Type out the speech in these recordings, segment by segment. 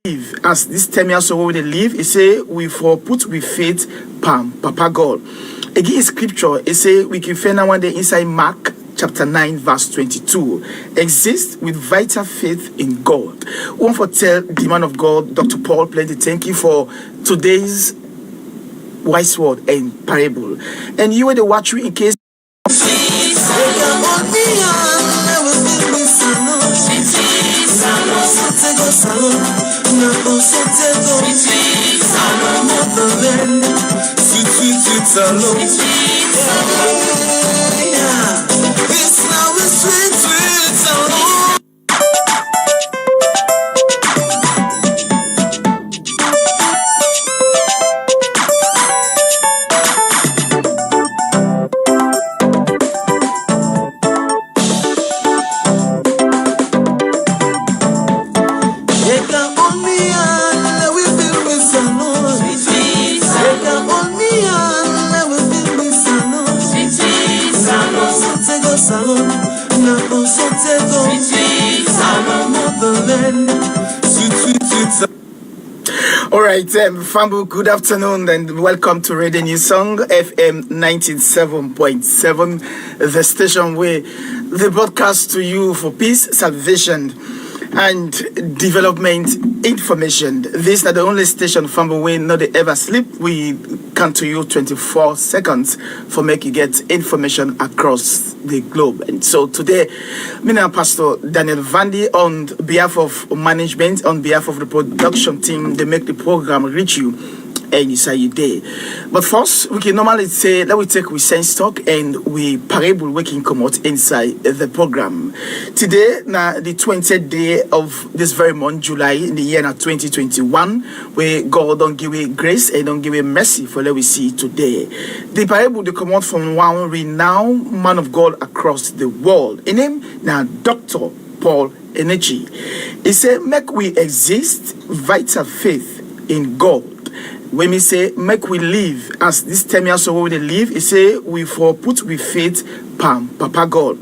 live as this 10 years old we live, it say we for put with faith palm Papa God. Again scripture, it say we can find one day inside Mark chapter 9 verse 22. Exist with vital faith in God. One for tell the man of God, Dr. Paul Plenty, thank you for today's wise word and parable. And you were the watcher in case Alright, Fambu, good afternoon and welcome to Radio New Song FM 97.7, the station where they broadcast to you for peace, salvation, and development information. This is not the only station, Fambu, where not they ever sleep. We come to you 24 seconds for make you get information across the globe. And so today, me and Pastor Daniel Vandy, on behalf of management, on behalf of the production team, they make the program reach you and inside you day. But first, we can normally say that we take we sense talk and we parable we can come out inside the program. Today, now the 20th day of this very month, July, in the year 2021, where God don't give away grace and don't give away mercy for what we see today. The parable they come out from one renowned man of God across the world. In him now Dr. Paul Energy. He said, make we exist vital faith in God. When we say make we live as this 10 years old we live, it say we for put with faith palm Papa God.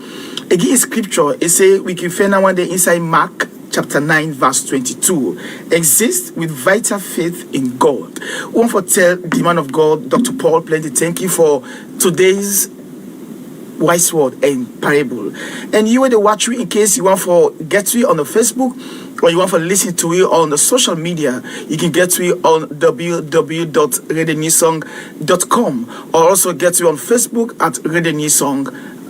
Again scripture, it say we can find one day inside Mark chapter 9 verse 22. Exist with vital faith in God. One for tell the man of God, Dr. Paul Plenty, thank you for today's wise word and parable. And you were the watcher in case you want for get to it on the Facebook or you want to listen to it on the social media, you can get to it on www.radionewsong.com or also get to it on Facebook at Radio New Song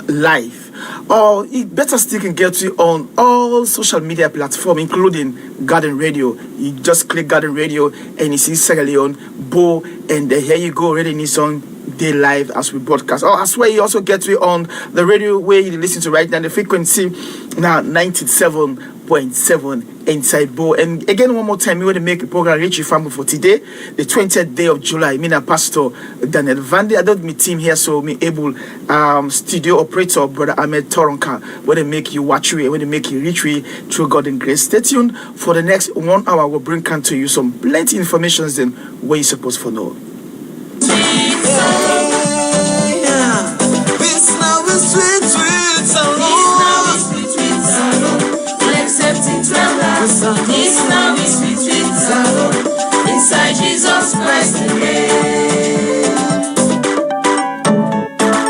Live. Or you better still can get to it on all social media platforms, including Garden Radio. You just click Garden Radio and you see Sierra Leone, Bo, and here you go, Radio New Song Day Live as we broadcast. Oh, as well, you also get to it on the radio where you listen to right now, the frequency now 97.7 inside Bo. And again, one more time, we want to make a program reach you family for today, the 20th day of July. Me and Pastor Daniel Vandy. I don't meet team here, so me able studio operator, Brother Ahmed Toronka, where they make you watch you, where they make you reach you through God and grace. Stay tuned for the next 1 hour. We'll bring to you some plenty information then where you're supposed to know. This now is sweet salon inside Jesus Christ again.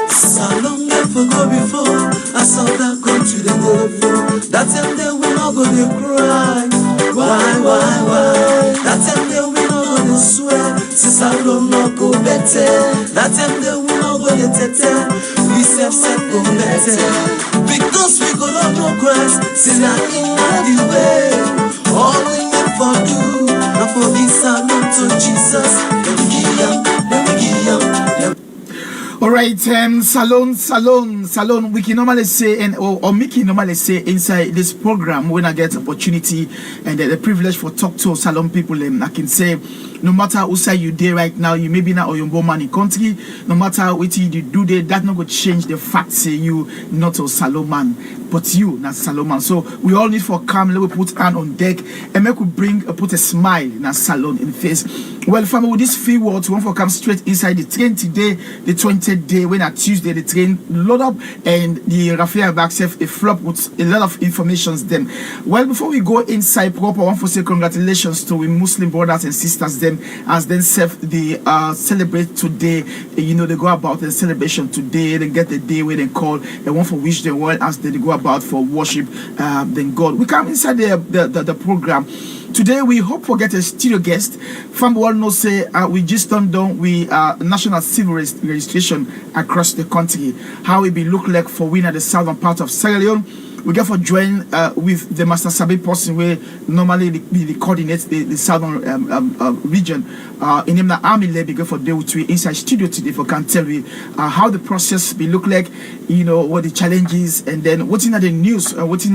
Salon never go before. I saw that country they go before. That time they will not go to cry. Why? That time they will not go to swear. See salon not go better. That time they will not go to tete. We self go better. Because we go not no Christ. See that in the way. All we need for do, and for this salon to Jesus. Let me give him. Alright, salon. We can normally say, or Mickey normally say inside this program when I get opportunity and the privilege for talk to salon people, I can say, no matter who say you there right now, you may be not Oyombo man in country, no matter what you do there, that not going to change the fact say you not a salon man, but you not salon man. So we all need for calm, let we put hand on deck and make we put a smile in a salon in the face. Well, family, with this few words, we want to come straight inside the 20th day when at Tuesday the train load up and the Rafael back self a flop with a lot of informations them. Well, before we go inside proper, I want to say congratulations to we Muslim brothers and sisters them as then self the celebrate today. You know, they go about the celebration today, they get the day where they call, they want to wish the world as they go about for worship then God. We come inside the program. Today we hope for get a studio guest. From all know say we just done we national civil registration across the country. How it be look like for we at the southern part of Sierra Leone. We get for join with the Master Sabi person where normally the coordinates the southern region. In him the army lab go for day with we inside studio today for can tell we how the process be look like, you know, what the challenges and then what's in the news, what's in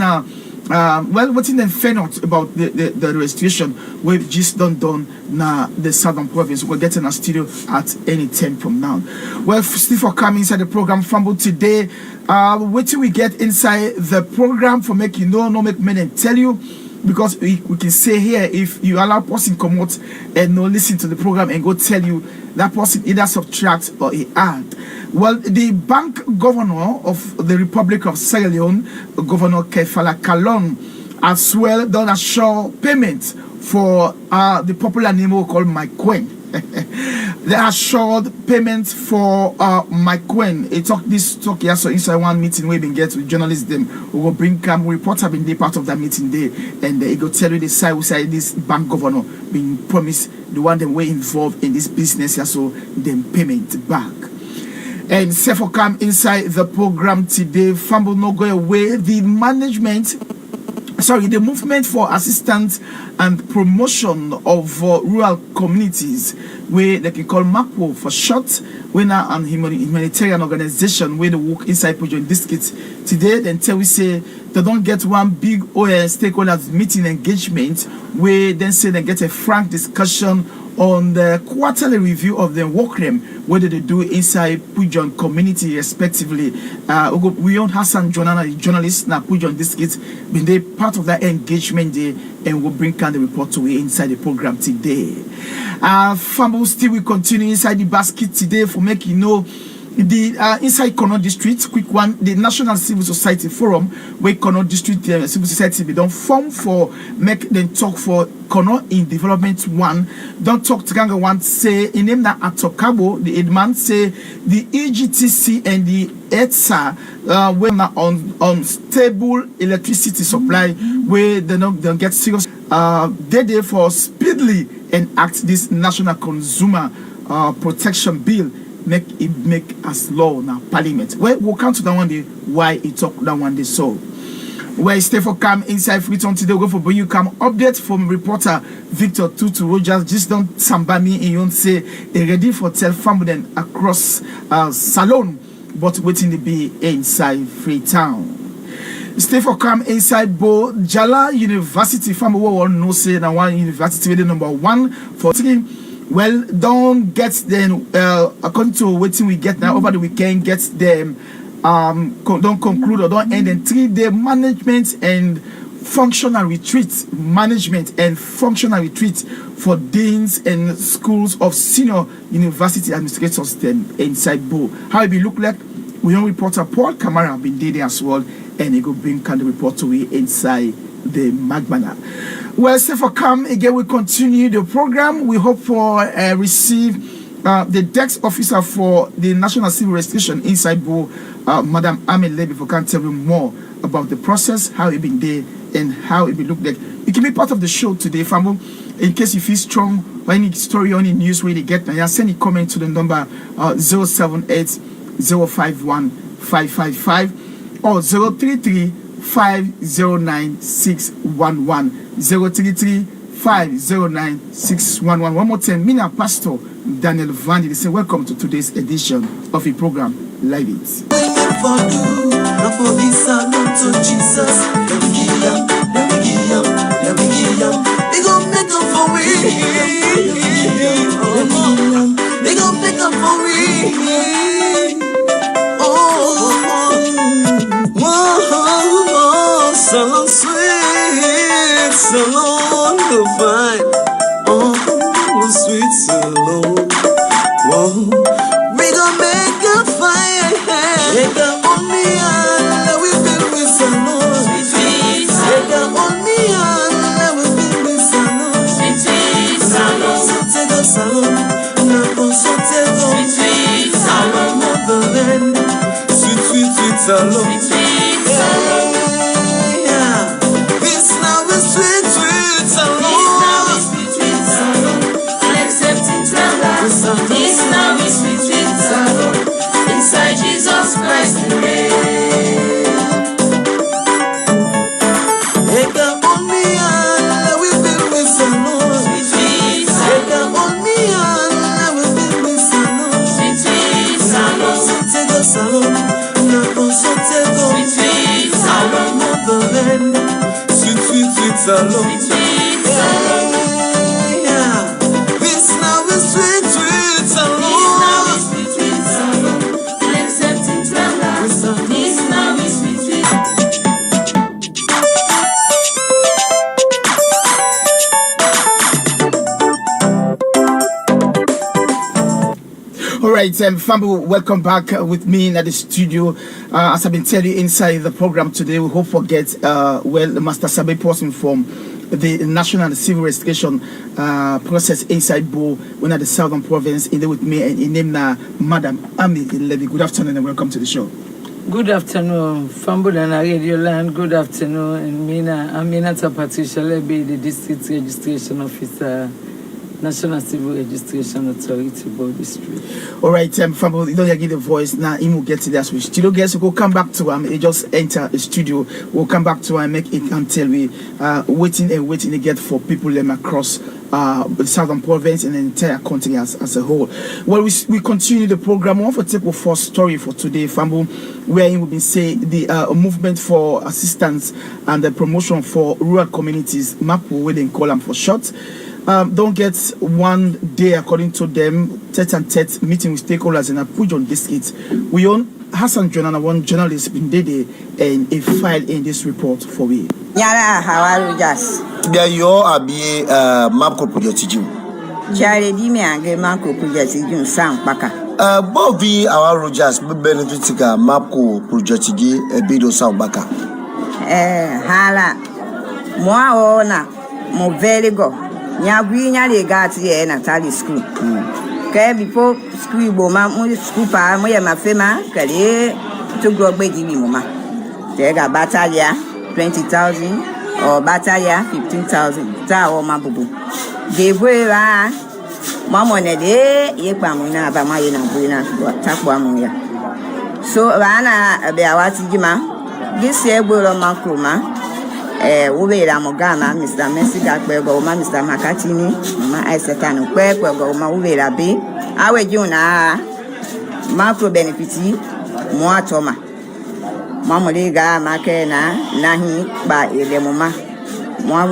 what's in the fairness about the registration we've just done na the southern province. We'll get in our studio at any time from now. Well, still for coming inside the program fumble today. What till we get inside the program for make you know, no make men and tell you, because we can say here if you allow person come out and no listen to the program and go tell you that person either subtract or he add. Well, the bank governor of the Republic of Sierra Leone, Governor Kefala Kalon, as well done a sure payment for the popular name we call Mike Quinn. They assured payment for Mike Quinn. He talk here so inside one meeting we been get with journalists them who will bring reporter been there part of that meeting there and he go tell you the side this bank governor being promised the one them were involved in this business here so them payment back. And Sefo come inside the program today. Fumble no go away. The movement for assistance and promotion of rural communities, where they can call MAPO for short, when an humanitarian organization where they work inside Pujon district today. Then tell we say they don't get one big stakeholders meeting engagement where then say they get a frank discussion on the quarterly review of the work what did they do inside Pujon community respectively. We own Hassan Jonana, the journalist now Pujon district, been they part of that engagement day and we'll bring kind of report to you inside the program today. Family still will continue inside the basket today for making you know the inside Kono district, quick one, the National Civil Society Forum, where Kono district civil society be done form for make them talk for Kono in development one. Don't talk to Ganga one say in name that Atokabo, the Edman say the EGTC and the ETSA when on stable electricity supply where they don't get serious they there for speedily enact this national consumer protection bill. Make as law now parliament. Well, we'll come to that one day why it talk that one day so. Where stay for come inside free time today go for you come update from reporter Victor Tutu Rogers just don't sambami in yon say ready for tell family across Salon but waiting to be inside Freetown. Stay for come inside Bo Jala University family will no say that one university the number 1 for 3. Well, don't get them according to what we get now over the weekend. Get them don't conclude or don't end in 3-day management and functional retreat for deans and schools of senior university administrators then inside Bo. How it be look like? We own reporter Paul Kamara been there as well, and he go bring kind of report to we inside the Magmana. Well, so for come again, we continue the program. We hope for receive the desk officer for the National Civil Registration inside Bo, Madam Ame Levy, for can tell you more about the process, how it been there, and how it be look like. You can be part of the show today, family. In case you feel strong or any story or any news where they get now, send a comment to the number 078 051 555 or 033 509 611 033 509 611. One more time, Mina Pastor Daniel Vandy. They say welcome to today's edition of the program Live It. They gon' make up for me. They gon' make up for me. Oh, so sweet, so divine. Oh, sweet, so low. Whoa, we gon' make a fight. salon. This now is sweet, sweet salon. This now is sweet, sweet salon. Inside Jesus Christ the name. Ega on me and we feel with salon. Ega on me and we feel with salon. Take a salon. Not also take our motherland. Sweet, sweet, sweet salon. This now is sweet, sweet salon. All right, family, welcome back with me in the studio. As I've been telling you inside the program today, we hope forget Master Sabe person from the National Civil Restoration process inside Bo, when at the Southern Province, in there with me and in name na Madam Ami Levy. Good afternoon and welcome to the show. Good afternoon, Fambo and Radio Land. Good afternoon, and Aminata Patricia Levy, the District Registration Officer, National Civil Registration Authority, Board District. All right, family, you don't get the voice now. He will get to that switch. Studio guests will come back to he just enter the studio. We'll come back to make it until we waiting to get for people them across the Southern Province and the entire country as a whole. Well, we continue the program. One for take a first story for today, family, where we will say the movement for assistance and the promotion for rural communities, MAPU, where they call them for short. Don't get one day, according to them, tete-a-tete meeting with stakeholders in Apujon district. We own Hassan Jonana, one journalist, been there and a file in this report for we. Yara Hawaru Jas. There you are, be Marco Pujatiju. Jare Dimi and Marco Pujatiju, Sam Paka. Bovi our Rojas, benefitica Marco Pujatiji, a bido Sam Baka. Hala Moana, Mo very go. Nyagwinya le gati ye na tali school. Ke before school bo ma mo school pa mo ye ma fema kale to go gbe di mi mo ma. Te ga batalia 20,000 or batalia 15,000. Ta o ma bubu. De boy ba mama ne de ye pa mo na ba ma ye na boy na ta kwa mo ya. So ba na be awati jima. This year bo lo ma kroma. Ubera Mogama, Mr. Messiga, Mr. Makatini, Mama Isetano, Quego, Ubera B. Our Juna macro benefiti, Moa Toma. Mamma Liga, Makena, Nahi, by Edemoma. Moa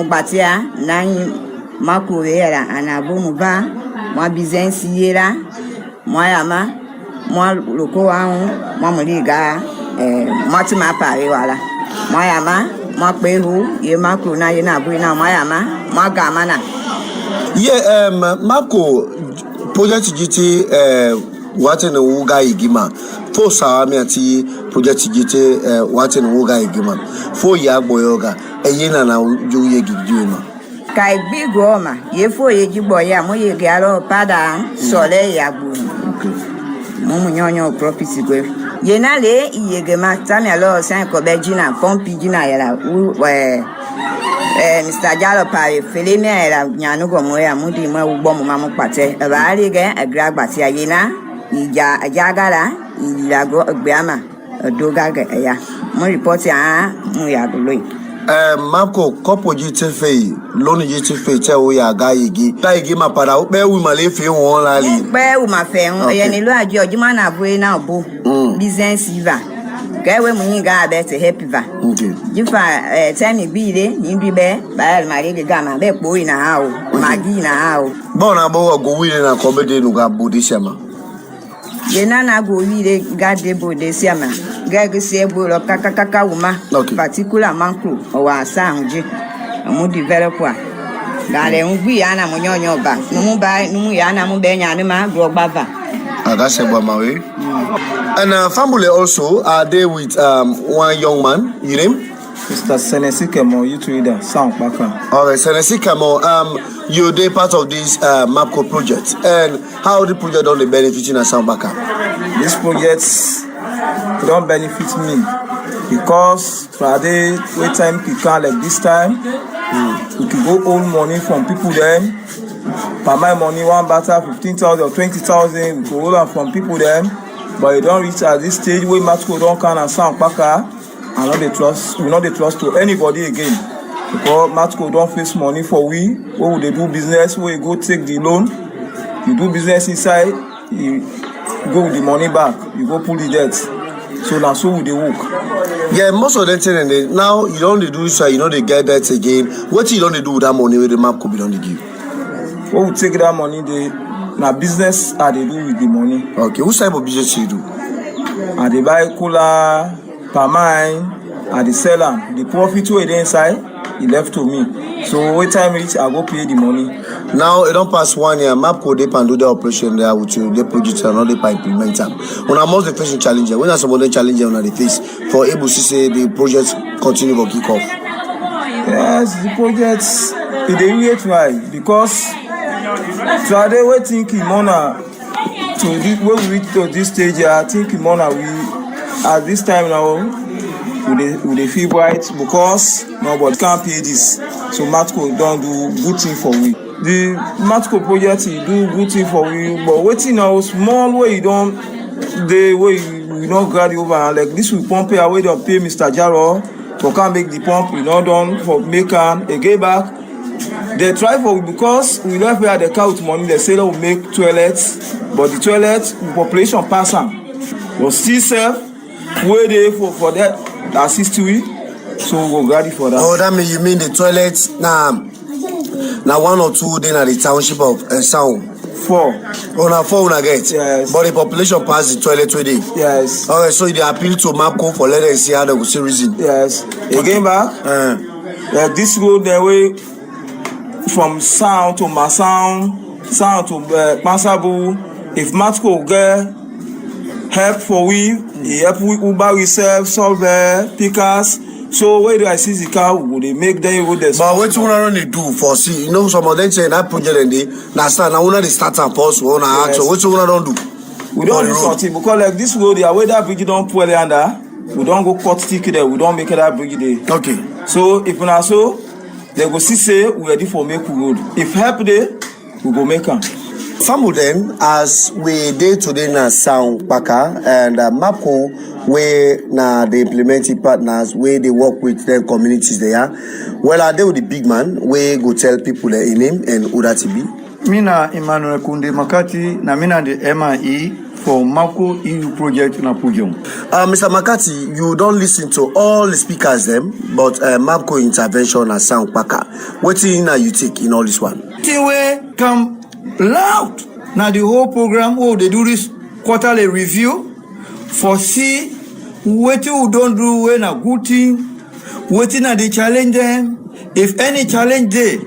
Batia, Nahi, Marco Vera, and Abumuba, Moa Bizen Sierra, Moyama, Moa Locoa, Mamma Liga, Matima Pariwala. Moyama. Makbehu, ye Marco na ye na bui na Mayama, Magamana. Yeah, Marco, project GT, what in the Wuga Igima, for Samiati, project GT, what in Wuga Igima, for Yaboyoga, a yena na Juye Giguma. Kai big Roma, ye for ye Giboya, Moye Galo, Pada, Sole Yabu. Mumunyo property grave. Yenale, Yegema, Tamalo, San Cobegina, Pompigina, Mr. Jalopari, Felimia, Yanugo Moya, Mudi, Mabom, Mamma Pate, a Valiga, a Grabatia Yena, Ija, a Jagara, Ilago, a Grama, a Dogaga, more reporter, Muyagului. Marco, couple GTF, Lone GTF, Chawaya, Gaigi, Gaigima Para, where we may live in one alley. Where my friend, Yanilla, George Mana, Buena, Boo, Business Eva. Go when we got better happy. You find tell me be there, you be there, by my lady Gamma, that boy in a house, Magina house. Bonabo go in a comedy no got Budishama. Yenana go read God de Budishama. Gag say bull of Kakakakuma, particular manco or a sound, a more developer. Gale we ana munyo ba. Numu ba numu yana mu benya anima grow baba. That's about my way. And family also are there with one young man. You name? Mr. Senesikemo, youth leader, Sound Baka. All right, Senesikemo, you're the part of this MAPCO project. And how the project only benefiting at Sound Baka? This project don't benefit me because Friday wait time we can like this time we can go old money from people then. Per my money one batter 15,000 or 20,000 we go hold am from people then. But you don't reach at this stage where Matco don't can and sound paka and not the trust to anybody again. Because Matco don't face money for we. What would they do business? Where you go take the loan, you do business inside, you go with the money back, you go pull the debt. So now so would they work. Yeah, most of them telling they now you don't do so you know they get that again. What you don't do with that money where the map could be done to give? What would take that money they now business are they do with the money. Okay, what type of business you do? And they buy cooler, per mine, and they sell them. The profit where they inside, it left to me. So when time reach, I go pay the money. Now it don't pass 1 year. Mapco they can do the operation there with you. They project and not they implement them. When I'm most the facing challenger, when I'm some other challenger on the face for able to say the project continue to kick off. Yes, the projects they wait right because today we thinking Mona to this, when we reach to this stage. I think Mona we at this time now we feel right because nobody can't pay this. So Matco don't do good thing for we. The Matco project he do good thing for we, but waiting now small way you don't the way you not grab it over like this we pump it away don't pay Mr. Jaro for can't make the pump we not done for make am again back. They try for because we don't pay the car with money. They say they will make toilets, but the toilet the population pass am. But still self where they for that assist we, so we go grab it for that. Oh, that mean you mean the toilets now 1 or 2 then at the township of Sound. 4. Oh, now 4 una get. Yes. But the population pass the toilet today. Yes. Okay, so they appeal to Mapco for let them see how they will see reason. Yes. Again back. This road the way from Sound to Masound, Sound to Masabu. If Matco get help for we help we Uber we serve solver pickers. So where do I see the car? Would they make them with the? But what you wanna really do for see? You know some of them say that project and they now start now wanna start and pause wanna act. So what you wanna don't do? We don't do something because like this road, the way that bridge don't pull it under, we don't go cut stick there. We don't make it that bridge there. Okay. So if not so, they go see say we ready for make road. If help there, we go make them. Some of them, as we day today na Sound Baka and Mapco, where na the implementing partners, where they work with their communities there. Well, are they with the big man, where go tell people their name and who that be? Mina Emmanuel Kunde Makati, na mina the MIE for Mapco EU project na Pujong. Mr. Makati, you don't listen to all the speakers them, but Mapco intervention na Sound Baka. What thing you take in all this one? Anyway, come loud. Now the whole program, they do this quarterly review for see what you don't do when a good thing, what in they challenge them. If any challenge there,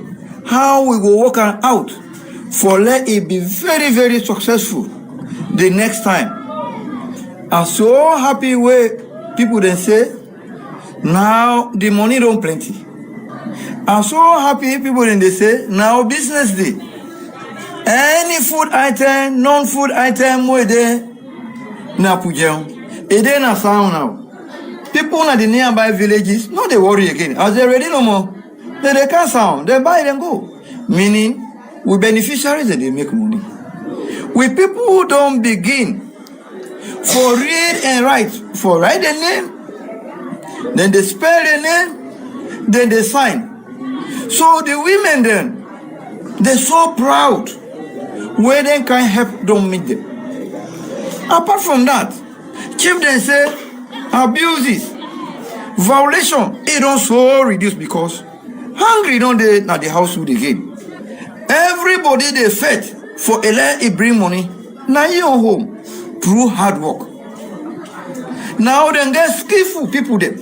how we go work out for let it be very, very successful the next time. I'm so happy where people then say, now the money don't plenty. I'm so happy people then they say, now business day. Any food item, non-food item, where they na Pujong, it dey na Sound now. People in the nearby villages, no they worry again. As they ready no more, they can't Sound, they buy and go. Meaning, we beneficiaries that they make money. We people who don't begin for read and write, for write the name, then they spell the name, then they sign. So the women then, they're so proud. Where they can help don't meet them. Apart from that, chief then say abuses, violation, it don't so reduce because hungry don't they not the household again. Everybody they fed for a let it bring money. Now you home through hard work. Now then get skillful people there.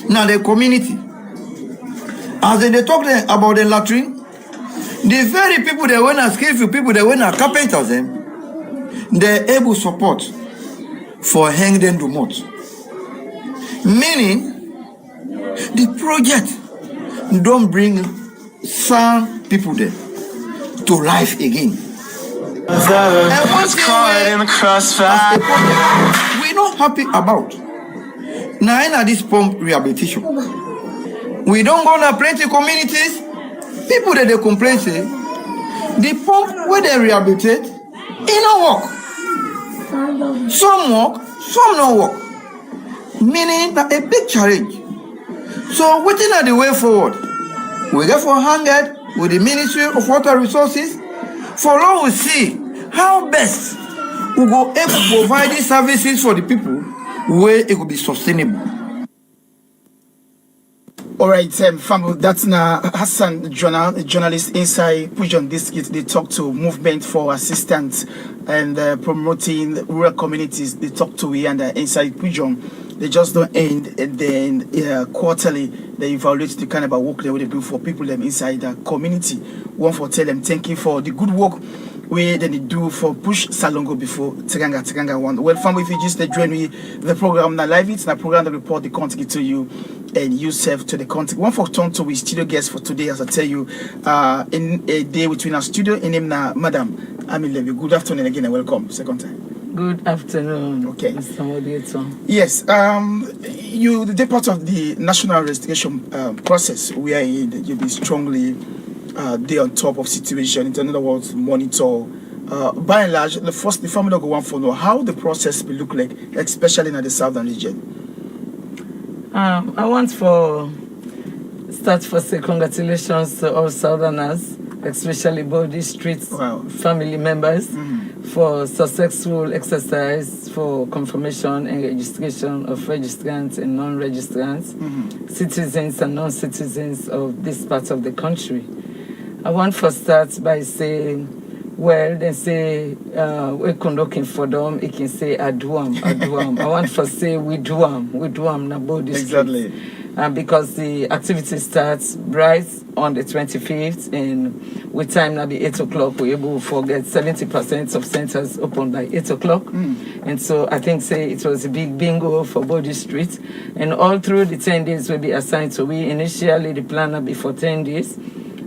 Now the community. As they talk then about the latrine. The very people that were not skillful people that were not carpenters, they're able support for hang them to moat. Meaning, the project don't bring some people there to life again. Was caught in the crossfire. We not happy about. Now, this pump rehabilitation. We don't go to plenty communities. People that they complain say, the pump where they rehabilitate, it don't work. Some work, some don't work. Meaning that a big challenge. So, waiting at the way forward, we therefore handed with the Ministry of Water Resources for long we see how best we go able to provide these services for the people where it will be sustainable. All right, Fambo, that's now Hassan, journalist inside Pujon District. They talk to movement for assistance and promoting rural communities. They talk to we and inside Pujon. They just don't end, and then quarterly they evaluate the kind of work they do for people them inside the community. One for tell them thank you for the good work we then they do for push Salongo before Tiganga one. Well, Fambo, if you just join me, the program now live, it's a program that report the content to you and you serve to the content. One for turn to we studio guest for today, as I tell you, in a day between our studio in him now, Madam Amin Levy. Good afternoon again and welcome. Second time. Good afternoon, okay. Mr. Moderator. Yes, you the part of the national restoration process we are in. You be strongly they on top of situation. In other words, monitor. By and large, the family don't go one for know how the process will look like, especially in the southern region. I want to start for say congratulations to all Southerners, especially Body Street family members, for successful exercise for confirmation and registration of registrants and non-registrants, citizens and non-citizens of this part of the country. I want to start by saying, well, they say we're conducting for them. It can say aduam. I want to say we duam na Body Street. Exactly. Because the activity starts bright on the 25th, and with time now be 8 o'clock, we're able to get 70% of centers open by 8 o'clock. And so I think say it was a big bingo for Body Street. And all through the 10 days will be assigned. So we initially the plan will be for 10 days.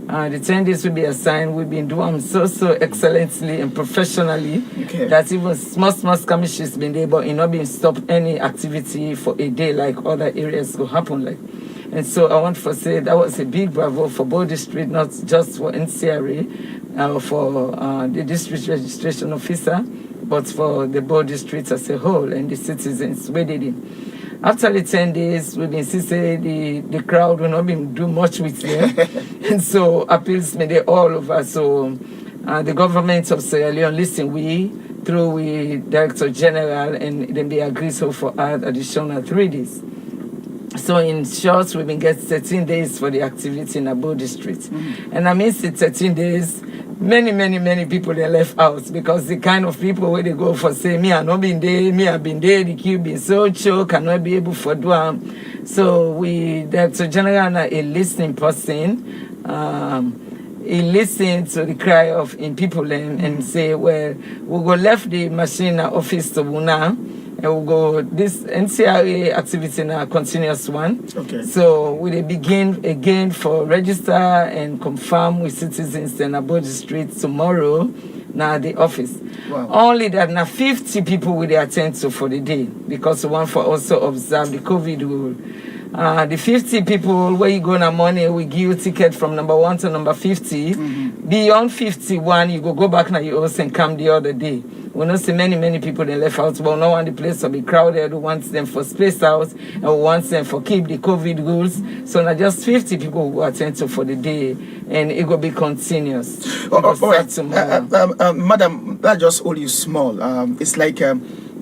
The 10 days will be assigned. We've been doing so excellently and professionally that even small skirmishes been able to not being stopped any activity for a day like other areas will happen like. And so I want to say that was a big bravo for Body Street, not just for NCRA, for the district registration officer, but for the Body Street as a whole and the citizens where they did. After the 10 days, we've been see the crowd will not be do much with them. And so appeals made it all over. So the government of Sierra Leone listen through we Director General, and then they agree so for additional 3 days. So in short, we've been getting 13 days for the activity in Body Street. And I mean 13 days, many people they left out because the kind of people where they go for say me I not been there, the queue been so choke, cannot be able for do So we Director General a listening person. He listened to the cry of in people and say, well, we'll go left the machine office to Buna. And we'll go this NCRA activity in a continuous one. Okay. So we begin again for register and confirm with citizens in Body Street tomorrow now the office. Wow. Only that now 50 people will attend to for the day because we want for also observe the COVID rule. The 50 people where you go in the morning, we give you ticket from number 1 to number 50. Beyond 51, you go back now your house and come the other day. We don't see many people they left out, but we don't want the place to be crowded. We want them for space out, and we want them for keep the COVID rules. So now just 50 people will attend to for the day, and it will be continuous. Madam, that just only small. It's like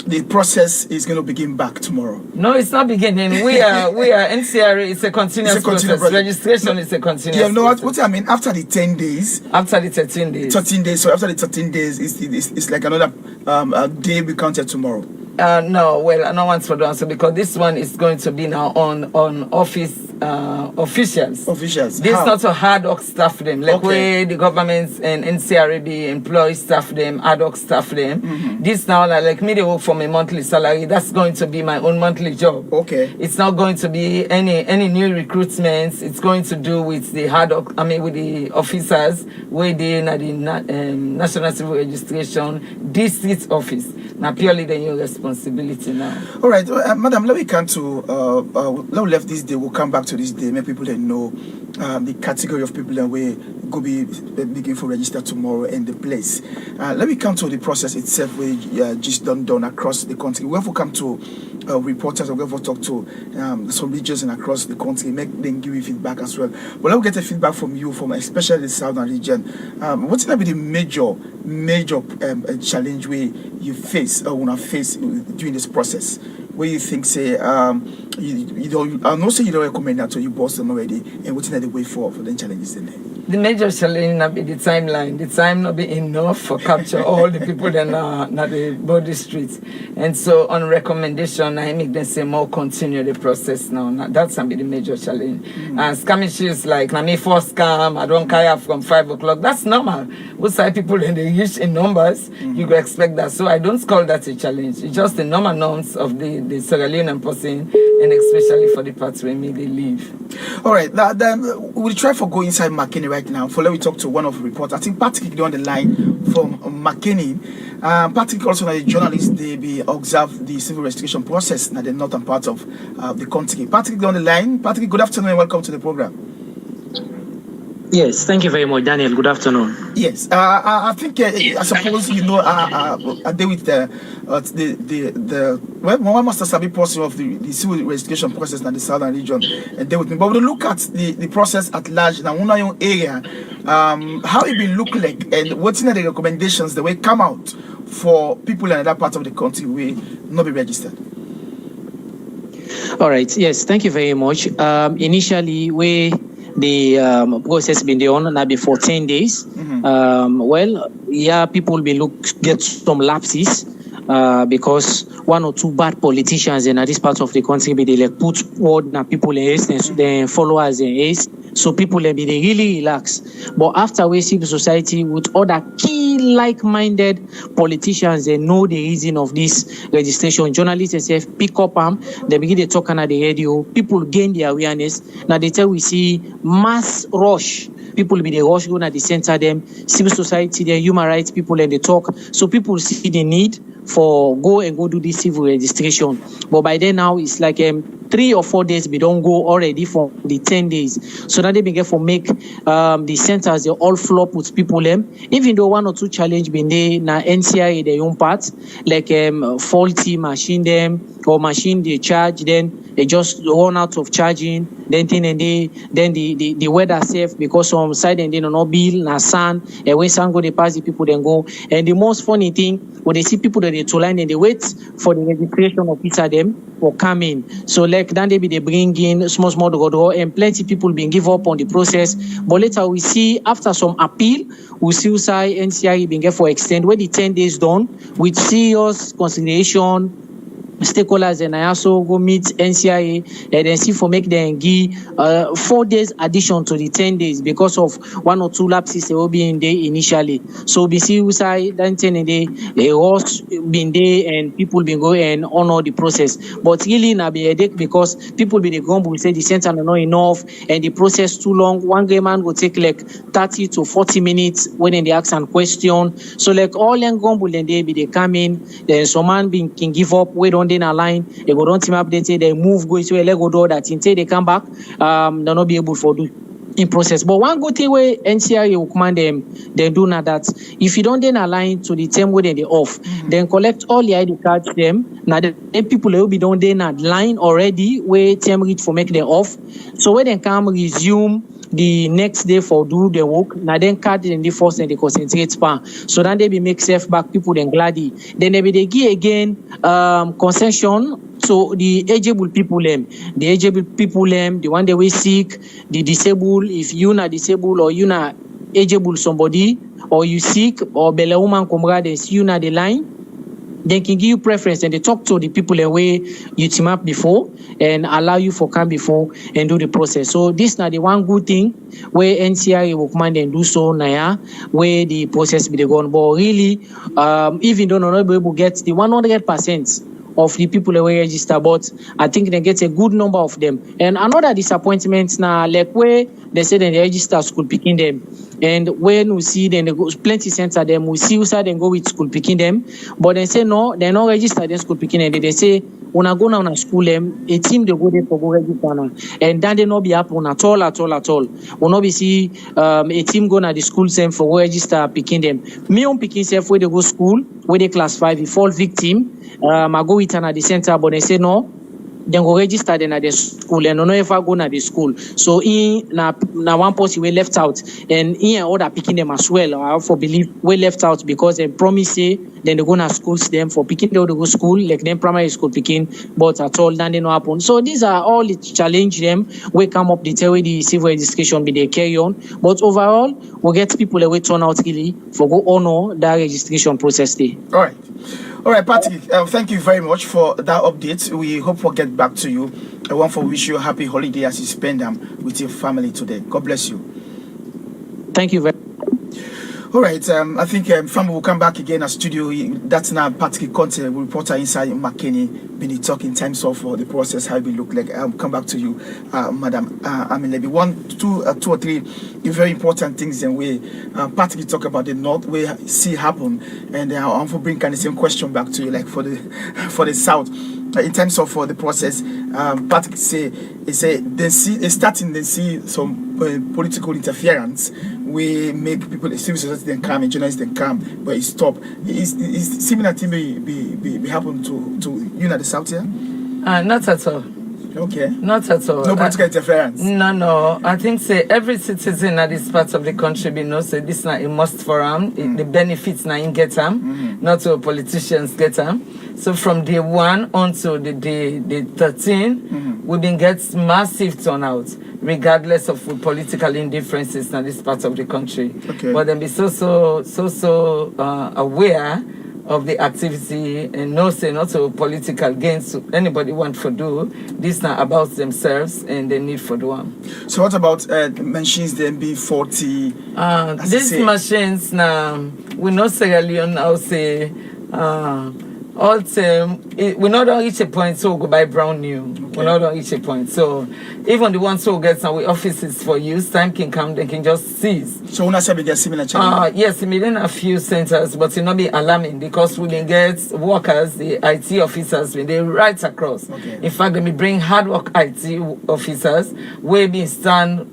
the process is going to begin back tomorrow. No, it's not beginning. We are NCRA. It's a continuous process. Registration is a continuous. Yeah, no. What I mean, after the 10 days. After the 13 days. 13 days. So after the 13 days, it's like another day we counted tomorrow. No, well, I don't want to answer because this one is going to be now on office officials. Officials. This How? not so hard hoc staff them. Like Okay. where the government and NCRB employ staff them, ad hoc staff them. This now like me, they work for my monthly salary. That's going to be my own monthly job. Okay. It's not going to be any new recruitments. It's going to do with the with the officers where they in the National Civil Registration District Office. Now purely the new responsibility now. All right, madam, let me come to now left this day. We'll come back to this day. Make people that know the category of people that we go be begin for register tomorrow and the place. Let me come to the process itself. We just done across the country. We have to come to reporters. We have to talk to some regions and across the country. Make them give you feedback as well. But let me get a feedback from you, from especially the southern region. What's going to be the major challenge where you face or want to face during this process? Where you think say you don't, I know say you don't recommend that to you boss them already, and what's the way for the challenges in there? The major challenge not be the timeline. The time not be enough for capture all the people that are not the body streets. And so on recommendation, I make them say more continue the process now. That's gonna be the major challenge. And scam issues like na me first scam, I don't carry from 5 o'clock. That's normal. What side people when they reach in numbers, you go expect that. So I don't call that a challenge. It's just the normal norms of the Sierra Leonean person, and especially for the parts where me they live. All right, now then we'll try for go inside McKinney right now. For let me talk to one of the reporters. I think Patrick on the line from McKinney. Patrick also a journalist. They be observe the civil registration process in the northern part of the country. Patrick on the line. Patrick, good afternoon and welcome to the program. Yes, thank you very much, Daniel. Good afternoon. Yes, I think I suppose you know I deal with the one master sabi portion of the civil registration process in the southern region and deal with me. But we look at the process at large now in your area, how it been look like and what's in the recommendations that will come out for people in that part of the country will not be registered. All right. Yes, thank you very much. Initially, the process been on now before 10 days. People will get some lapses because one or two bad politicians in this part of the country be they like put word na people in haste and then followers in haste. So people be they really relax. But after we civil society with other key like-minded politicians, they know the reason of this registration. Journalists themselves pick up they begin to talk on the radio. People gain their awareness. Now they tell we see mass rush. People be the rush going at the center them, civil society, the human rights people and they talk. So people see the need for go do this civil registration. But by then now it's like 3 or 4 days we don't go already for the 10 days. So now they begin for make the centers they all flop with people them. Even though 1 or 2 challenge been there na NCRA their own part, like faulty machine them or machine they charge, then they just run out of charging, then the weather safe because some side and then no bill na sand, and when sand go they pass the people then go. And the most funny thing when they see people that they to line and they wait for the registration officer them for coming. So like then they bring in small draw and plenty people being give up on the process. But later we see after some appeal, we still say NCRE being get for extend when the 10 days done with serious consideration. Stakeholders and I also go meet NCIA and then see for make them give 4 days addition to the 10 days because of 1 or 2 lapses they will be in there initially. So we see side then 10 day they was been there and people been go and honor the process. But really now be a headache because people be the grumble will say the center are not enough and the process too long. One game man will take like 30 to 40 minutes when they ask and question. So like all young grumble then they be they come in, then some man can give up, we don't in a line, they go down team update, they move, go to a Lego door that until they come back, they'll not be able to do in process. But one good thing where NCRA will command them, they do not that. If you don't then align to the term where they off, then collect all the ID cards them. Now the people will be done then at line already where term reach for make them off. So when they come resume the next day for do the work, now then card in the first and the concentrate span. So then they be make safe back people then gladly. Then they be they give again concession. So the ageable people the one that we sick, the disabled, if you not disabled or you not ageable somebody, or you sick or bella woman comrade and see you not the line. they can give you preference and they talk to the people the way you team up before and allow you for come before and do the process. So this now the one good thing where NCRA will command and do so now where the process be gone. But really, even though not able to get the 100% of the people who register, but I think they get a good number of them. And another disappointment now, like where they say they register school picking them. And when we see them, they go plenty center them, we see who say they go with school picking them. But they say no, they're not registered in school picking them. They say, when I go now to school them, a team they go there for go register now. And then they not be happen at all. Will not be see a team go to the school same for go register picking them. Me on picking self where they go school, where they class 5, we fall victim. I go with at the center, but they say no. Then go register then at the school and no ever go to the school. So in na one person we left out and in other picking them as well. I also believe we left out because they promise say then they go to schools them for picking they go school like them primary school picking, but at all then they no happen. So these are all the challenge them. We come up the way the civil education be they carry on. But overall we get people that we turn out really for go honor that registration process day. All right, Patrick, thank you very much for that update. We hope we'll get back to you. I want to wish you a happy holiday as you spend them with your family today. God bless you. Thank you very much. All right, I think family will come back again at studio. That's now Patrick Conte, reporter inside McKinney, been talking in terms of the process, how it will look like. I'll come back to you, Madam Amilebi. Two or three very important things and we Patrick talk about the North, we see happen, and I want to bring kind of same question back to you, like for the South. In terms of the process, Patrick say they see some political interference. We make people, civil society then come and journalists then come, but it stop. Is similar thing be happen to you at the South here? Not at all. Okay. Not at all. No political interference. No. I think say every citizen at this part of the country be know say this now a must for them. The benefits now in get them, not to politicians get them. So from day 1 until the day 13, we've been get massive turnout, regardless of political indifferences in this part of the country. Okay. But then be so aware of the activity and no say not to political gains anybody want to do. This now about themselves and the need for the one. So what about machines then be 40? These machines now we not necessarily now say all time we not on reach a point so go buy brand new. Okay. We not on reach a point. So even the ones who get some offices for use, time can come, they can just seize. So when I say we get similar challenge? Yes, we in a few centers, but it not be alarming because we can get workers, the IT officers, when they right across. Okay. In fact, they bring hard work IT officers, where be stand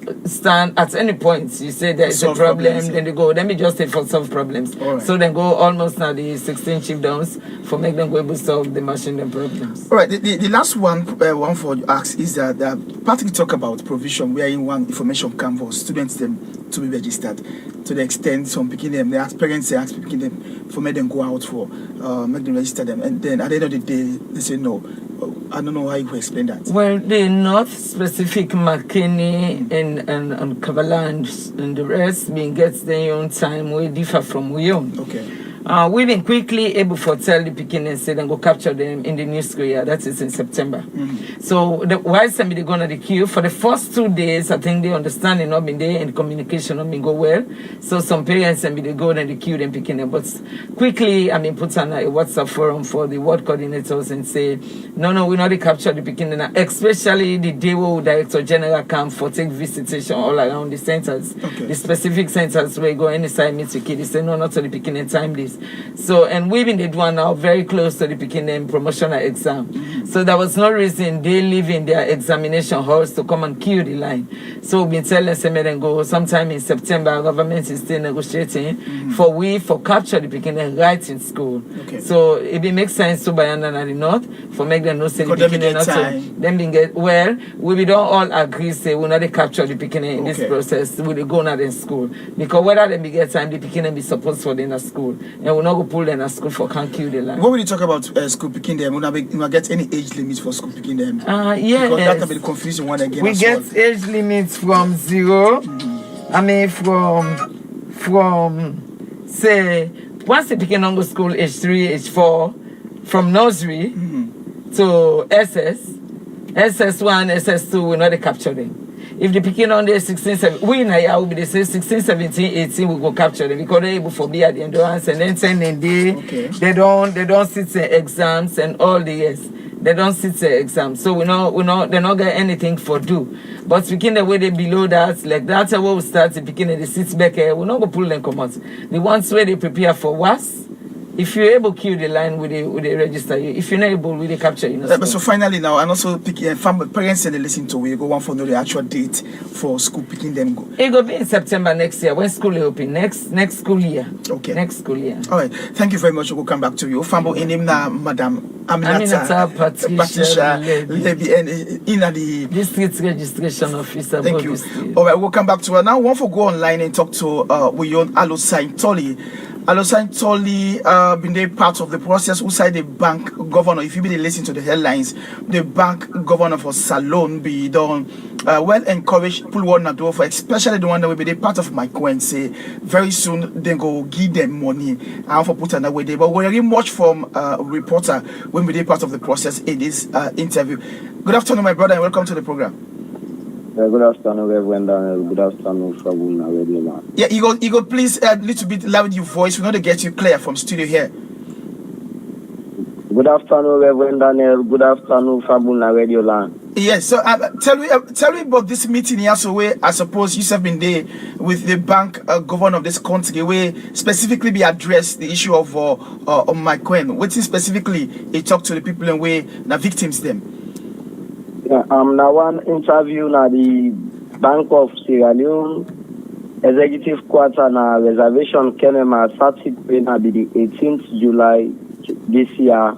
at any point. You say there is a problem, then they go, let me just say for solve problems. Right. So then go almost now the 16 chiefdowns for make them go able to solve the machine and problems. All right, the last one for you ask is that Patrick talk about provision where in one information come for students them to be registered to the extent some picking them, their parents they ask picking them for make them go out for make them register them, and then at the end of the day they say no. I don't know how you explain that. Well, the North specific McKinney and Kavalan and the rest being gets their own time we differ from we own. Okay. We've been quickly able to tell the Pekin and say and go capture them in the new school year. That is in September. So why somebody going to the queue for the first 2 days? I think the understanding not been there and the communication not been go well. So some parents and they go in the queue and picking them. But quickly, I mean, put on a WhatsApp forum for the ward coordinators and say, no, we not capture the Pekin, especially the day where Director General come for take visitation all around the centers, the specific centers where you go anytime meet the kid. They say no, not to the Pekin and time this. So, and we've been did one now very close to the beginning promotional exam. So there was no reason they leave in their examination halls to come and queue the line. So we've been telling them and go sometime in September, government is still negotiating for capture the beginning right in school. So it makes sense to buy under the North for make them know say the beginning not to them being get well, we don't all agree say we not capture the beginning in this process, we go not in school. Because whether they be get time the beginning be supposed for in a school. And we're not going to pull them at school for can't kill the line. What will you talk about school picking them? Will not get any age limits for school picking them? Yeah. Because that can be the confusing one again. We get age limits from 0. I mean, from say, once they picking on go school, age 3, age 4, from nursery to SS1, SS2, we not capture them. If the picking on the 16, 17, we now will be the same 16, 17, 18, we go capture them because they're able for be at the endurance and then sending they don't sit the exams and all the years. They don't sit the exams. So they're not get anything for do. But speaking the way they below that, like that's how we start the picking the seats back here, we're not gonna pull them come out. The ones where they prepare for was. If you're able to queue the line with the register, if you're not able, with the capture, you know. But so finally now, and also picking parents and they listen to we go one for know the actual date for school picking them go. It will be in September next year when school is open. Next school year. Okay. Next school year. All right. Thank you very much. We'll come back to you. Fambo in him now, Madam Aminata Patricia Levy and in the district registration officer. Thank you. All right, we'll come back to her now. One for go online and talk to Wiyon Alosain Toli. Alosain Toli been a part of the process outside the bank governor. If you be listen to the headlines, the bank governor for Salone be done well encouraged pull one na door for especially the one that will be the part of my coin say very soon they go give them money and for put another way there. But we're very much from reporter when we be part of the process in this interview. Good afternoon, my brother, and welcome to the program. Good afternoon, Reverend Daniel. Good afternoon, Fabuna Radio Man. Yeah, Igor, please a little bit loud your voice. We want to get you clear from studio here. Good afternoon, Reverend Daniel. Good afternoon, Fabuna Radio Land. Yes, so tell me about this meeting here. So where I suppose you have been there with the bank governor of this country, where specifically be addressed the issue of my coin. What is specifically he talk to the people and where the victims them. Yeah, now one interview na the Bank of Sierra Leone Executive Quarter na reservation Kenema Saturday na be the 18th July this year.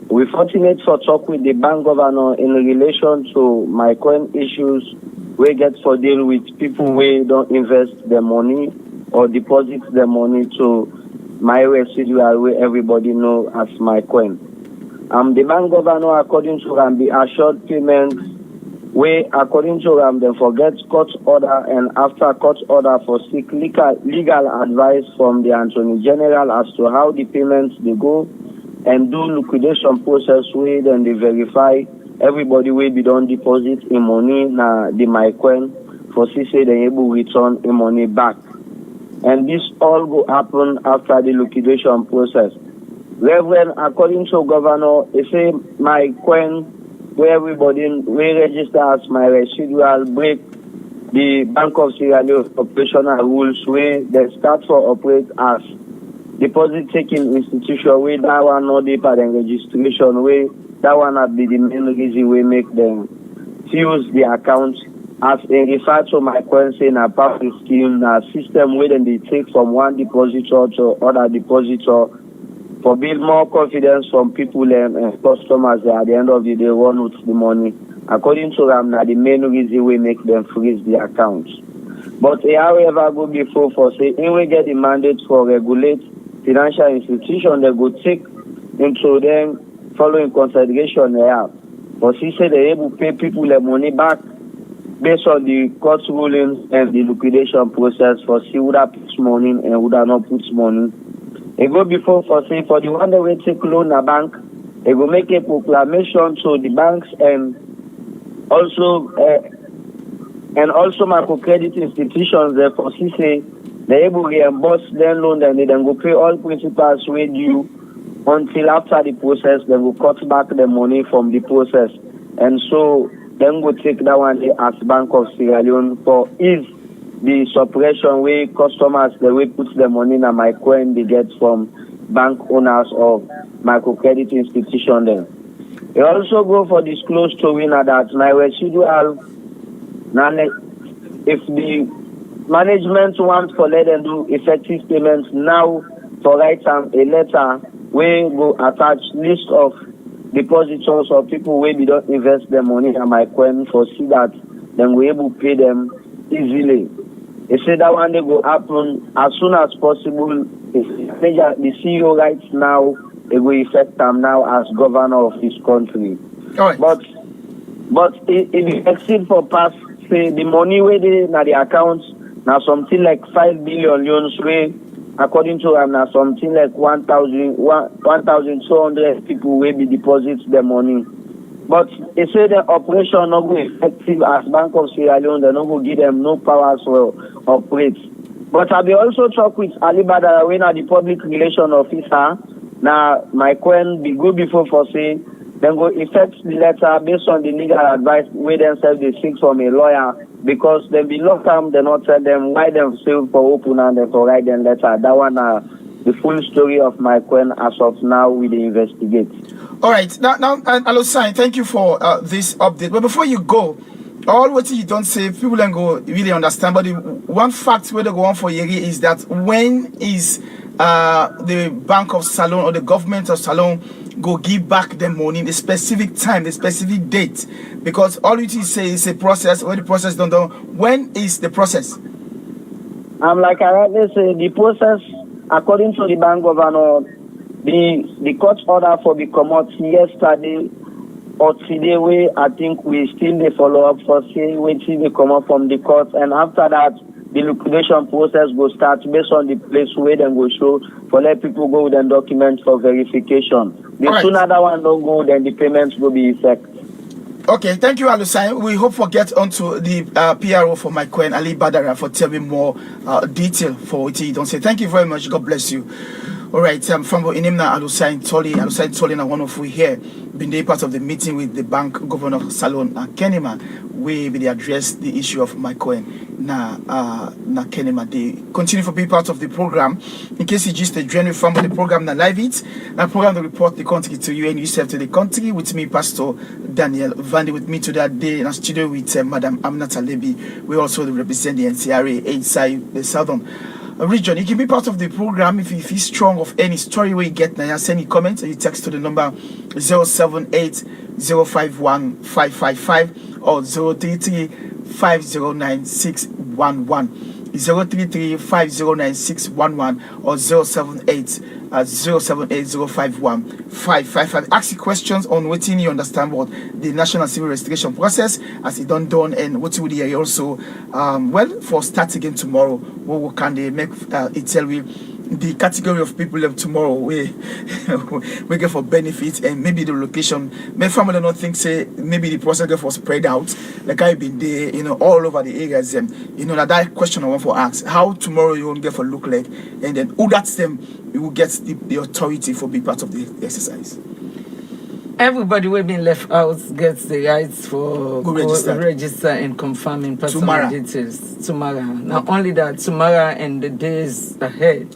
We're fortunate for talk with the bank governor in relation to my coin issues. We get for deal with people who don't invest their money or deposit their money to my residual where everybody know as my coin. The bank governor, according to them, the assured payments, where according to them, they forget court order and after court order for seek legal advice from the Attorney General as to how the payments they go and do liquidation process where then they verify everybody will be done deposit in money na the my coin for say they able return the money back. And this all will happen after the liquidation process. Reverend, according to governor, he say my coin where everybody will register as my residual break the Bank of Sierra Leone operational rules where they start for operate as deposit taking institution where that one not deeper than registration where that one have be the main reason we make them fuse the account as they refer to my coin saying a public scheme a system where then they take from one depositor to other depositor for build more confidence from people and customers at the end of the day run with the money. According to them, now the main reason we make them freeze the accounts. But however go before for say, if we get the mandate for regulate financial institution, they go take into them following consideration they have. But she said they're able to pay people their money back based on the court rulings and the liquidation process for see who that puts money and who that not puts money. They go before for say for the one that will take loan a bank, they will make a proclamation to the banks and also microcredit institutions. Therefore, she say they able to reimburse their loan and they then go pay all principals way due until after the process. They will cut back the money from the process, and so then go take that one as Bank of Sierra Leone for ease the suppression way customers the way put the money in a my coin they get from bank owners or microcredit institution then. They also go for disclose to winner that my residual if the management wants for let them do effective payments now for write a letter where go attach list of depositors or people where they don't invest their money in my coin for see that then we able to pay them easily. They say that one day will happen as soon as possible. The CEO right now, it will affect them now as governor of this country. Right. But it exceed for past say the money where they na the accounts now something like 5 billion loans where according to something like 1,200 people will be deposit the money. But they say the operation not go effective as Bank of Sierra Leone, they not go give them no powers to operate. But I be also talk with Ali Badara when the public relation officer. Now my coin be good before for say then go effect the letter based on the legal advice where themselves they seek from a lawyer because they be locked down, they not tell them why them save for open and they for write them letter. That one the full story of my coin as of now we dey investigate. All right, now, Alosai, thank you for this update. But before you go, all what you don't say, people don't go really understand. But the one fact where they go on for Yeri is that when is the Bank of Salone or the government of Salone go give back the money, the specific time, the specific date? Because all you say is a process. When the process don't done, when is the process? Like I rightly say, the process according to the bank governor. The court order for the commot yesterday or today way I think we still dey follow up for say waiting they come up from the court, and after that the liquidation process will start based on the place where them go show for let people go with them documents for verification. The sooner that one don't go, then the payments will be effective. Okay, thank you, Alusai. We hope for get onto the PRO for my coin, Ali Badara, for telling more detail for what you don't say. Thank you very much. God bless you. All right, from Inimna Alusai Toli, na one of we here, been a part of the meeting with the bank governor of Salon, Kenema, we will address the issue of my coin. Na Kenema, they continue for being part of the program. In case you just join me from the program, na live it, na program to report the country to you and yourself to the country with me, Pastor Daniel Vandi, with me to that day in a studio with Madam Aminata Lebi. We also represent the NCRA, inside the Southern region. You can be part of the program if you feel strong of any story where you get now. Send your comments and you text to the number 078-051-555 or 033-509-611. 033-509-611 or 078-051-555. Ask your questions on what you understand about the National Civil Registration process as it done and what would you also for start again tomorrow. What can they make it tell you the category of people of tomorrow we get for benefits and maybe the location. My family don't think say maybe the process get for spread out like I've been there, all over the areas. That question I want for ask how tomorrow you won't get for look like, and then who that's them you will get the authority for be part of the exercise. Everybody will be left out gets the rights for register and confirming personal details tomorrow. Not only that, tomorrow and the days ahead.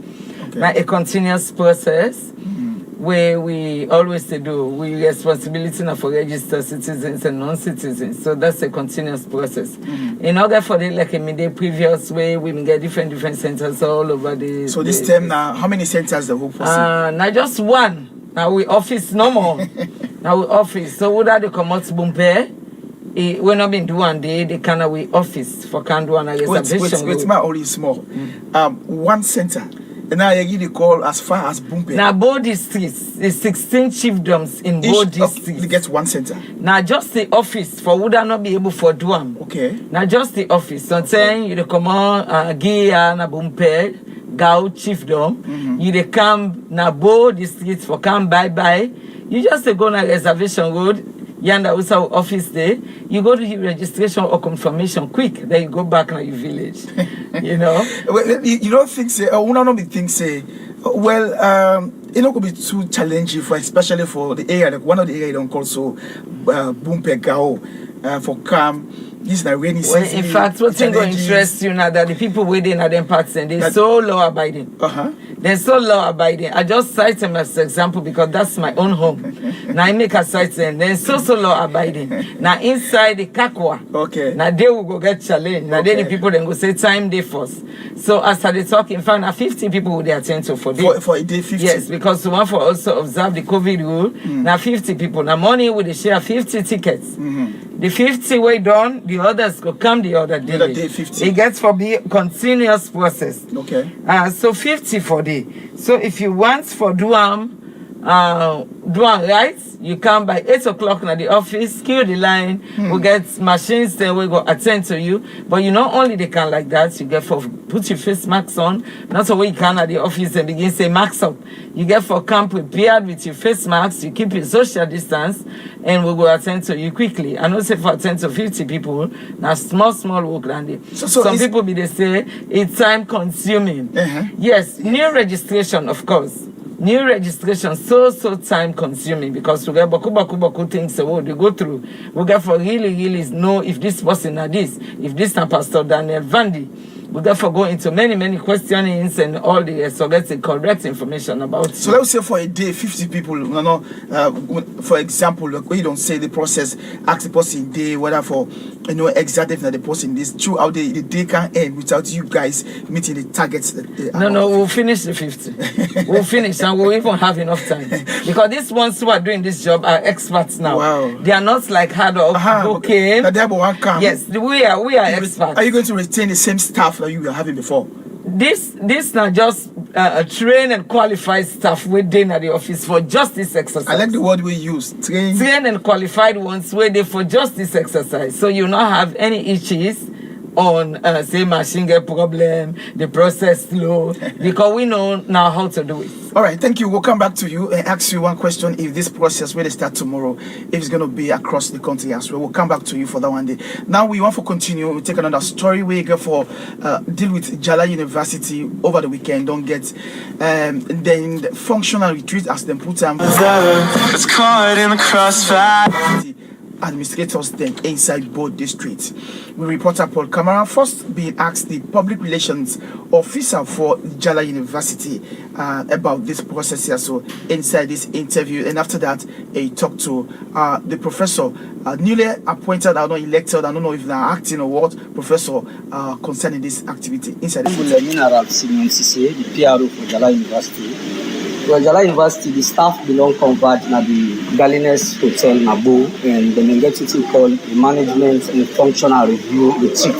Now a continuous process where we always do we responsibility now for registered citizens and non-citizens. So that's a continuous process. In order for the like in the previous way, we get different centers all over the. So this time now, how many centers the whole process? Not just one. Now we office no more. Now we office. So would they come out bumper? We not been do one day. They can we office for can do an reservation. Wait, my only small. One center. And now you give the call as far as Bumpe. Now both districts, the 16 chiefdoms in both districts. You get one center. Now just the office for would I not be able for do them. Okay. Now just the office. So saying you come on Gia na Bumpe. Gao chiefdom, you they come na both districts for come bye. You just go na reservation road, yanda also office there. You go to your registration or confirmation quick. Then you go back na your village. You don't think say not be think say it not could be too challenging for especially for the area like one of the area you don't call so Bumpe Gao for come. This is a rainy season. In fact, what's going to interest you now that the people waiting at them parts and they're so law abiding. They're so law abiding. I just cite them as an example because that's my own home. Now I make a cite them. They're so law abiding. Now inside the Kakwa. Okay. Now they will go get challenged. Now then the people then go say time day first. So as they talk, in fact, now 50 people will they attend to for day. For a day 50. Yes, because one for also observe the COVID rule. Now 50 people. Now money will they share 50 tickets. The 50 way done, the others go come the other day. The other day 50. It gets for the continuous process. Okay. So 50 for day. So if you want for do do am right, you come by 8 o'clock na the office, queue the line, we get machines then we go attend to you. But you not only they can like that, you get for put your face masks on, not so you can at the office and begin say mask up. You get for come prepared with your face mask, you keep your social distance, and we go attend to you quickly. I know say for attend to 50 people, now small work than So some people be they say it's time consuming. Yes, new registration, of course. New registration so time consuming because we get baku things so they go through. We get for really know if this person are this, if this is Pastor Daniel Vandy. We therefore go into many questionings and all the so get the correct information about it. So let's say for a day, 50 people, for example, like when you don't say the process, ask the person day, whether for exactly the person this throughout the day can end without you guys meeting the targets. No, we'll finish the 50. We'll finish and we'll even have enough time. Because these ones who are doing this job are experts now. Wow. They are not like hard work. Okay. Yes, we are experts. Are you going to retain the same staff that you were having before? This not just trained and qualified staff within at the office for just this exercise. I like the word we use, trained and qualified ones were there for just this exercise. So you not have any issues on say machine get problem, the process slow, because we know now how to do it. All right, thank you. We'll come back to you and ask you one question. If this process will start tomorrow, if it's going to be across the country as well, we'll come back to you for that one day. Now we want to continue. We'll take another story. We go for deal with Jala University over the weekend. Don't get then the functional retreat as them put them. It's caught in the crossfire. Administrators then inside both districts. We reporter Paul Kamara first being asked the public relations officer for Jala University about this process here. So inside this interview, and after that, he talked to the professor, newly appointed, I don't know, elected, I don't know if they're acting or what, professor concerning this activity inside this the PRO for Jala University. Well, Jala University, the staff belong convert na the Galines Hotel Nabo, and then get what we call the management and functional review retreat.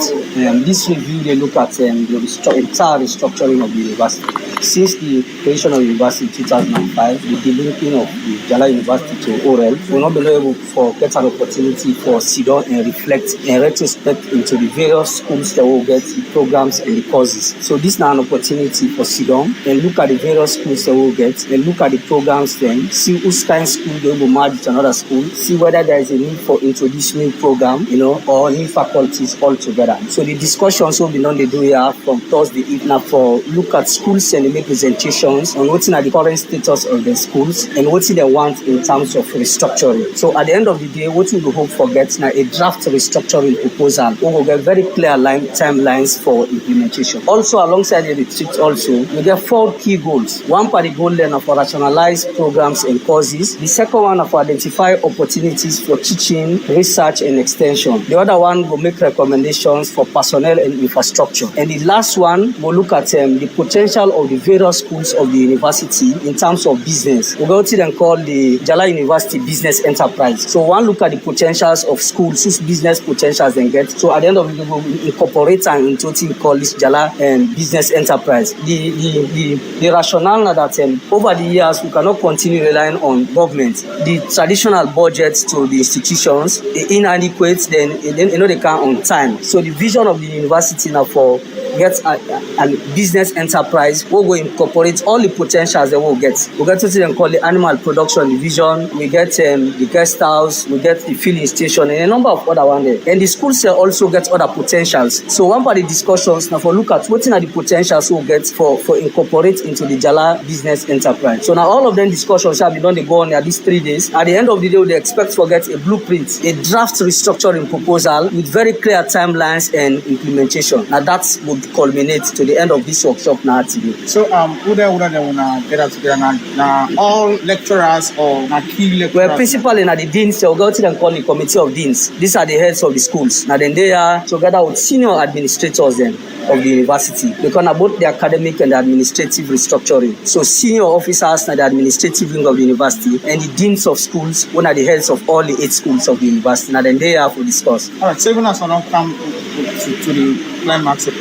This review they look at the entire restructuring of the university. Since the creation of the university in 2005, the delinking of the Jala University to Orel, we not been able to get an opportunity for sit down and reflect and retrospect into the various schools that will get the programs and the courses. So this is now an opportunity for sit down and look at the various schools that will get and look at the programs then, see which kind of school they will merge to another school, see whether there is a need for introducing new program, or new faculties altogether. So the discussions will be done they do here from Thursday evening for look at schools and make presentations on what's in the current status of the schools and what they want in terms of restructuring. So at the end of the day, what we will hope for gets now a draft restructuring proposal. We will get very clear timelines for implementation. Also alongside the retreat also, we get 4 key goals. One for the goal then for rationalize programs and courses. The second one for identify opportunities for teaching, research and extension. The other one will make recommendations for personnel and infrastructure. And the last one will look at the potential of the various schools of the university in terms of business. We'll go to then call the Jala University Business Enterprise. So one look at the potentials of schools, whose business potentials they get. So at the end of the day, we'll incorporate and into what we call this Jala Business Enterprise. The rationale now that over the years we cannot continue relying on government. The traditional budgets to the institutions, the inadequate, then they can't on time. So the vision of the university now for get a business enterprise, we will incorporate all the potentials that we'll get. We get to then call the animal production division, we get the guest house, we get the filling station, and a number of other ones there. And the schools also get other potentials. So one part of the discussions now for look at what are the potentials we'll get for incorporate into the Jala business enterprise. So now all of them discussions shall be done, they go on these 3 days. At the end of the day, they expect to get a blueprint, a draft restructuring proposal with very clear timelines and implementation. Now that would culminate to the end of this workshop now today. So who they wanna get us together now? All lecturers or now key lecturers? Well, principally now the deans, they'll go to them call the committee of deans. These are the heads of the schools. Now then they are together with senior administrators then of the university. Because about the academic and the administrative restructuring. So senior officers now the administrative wing of the university and the deans of schools, one are the heads of all the 8 schools of the university. Now then they are for discuss. All right, so even as I don't come to the climax of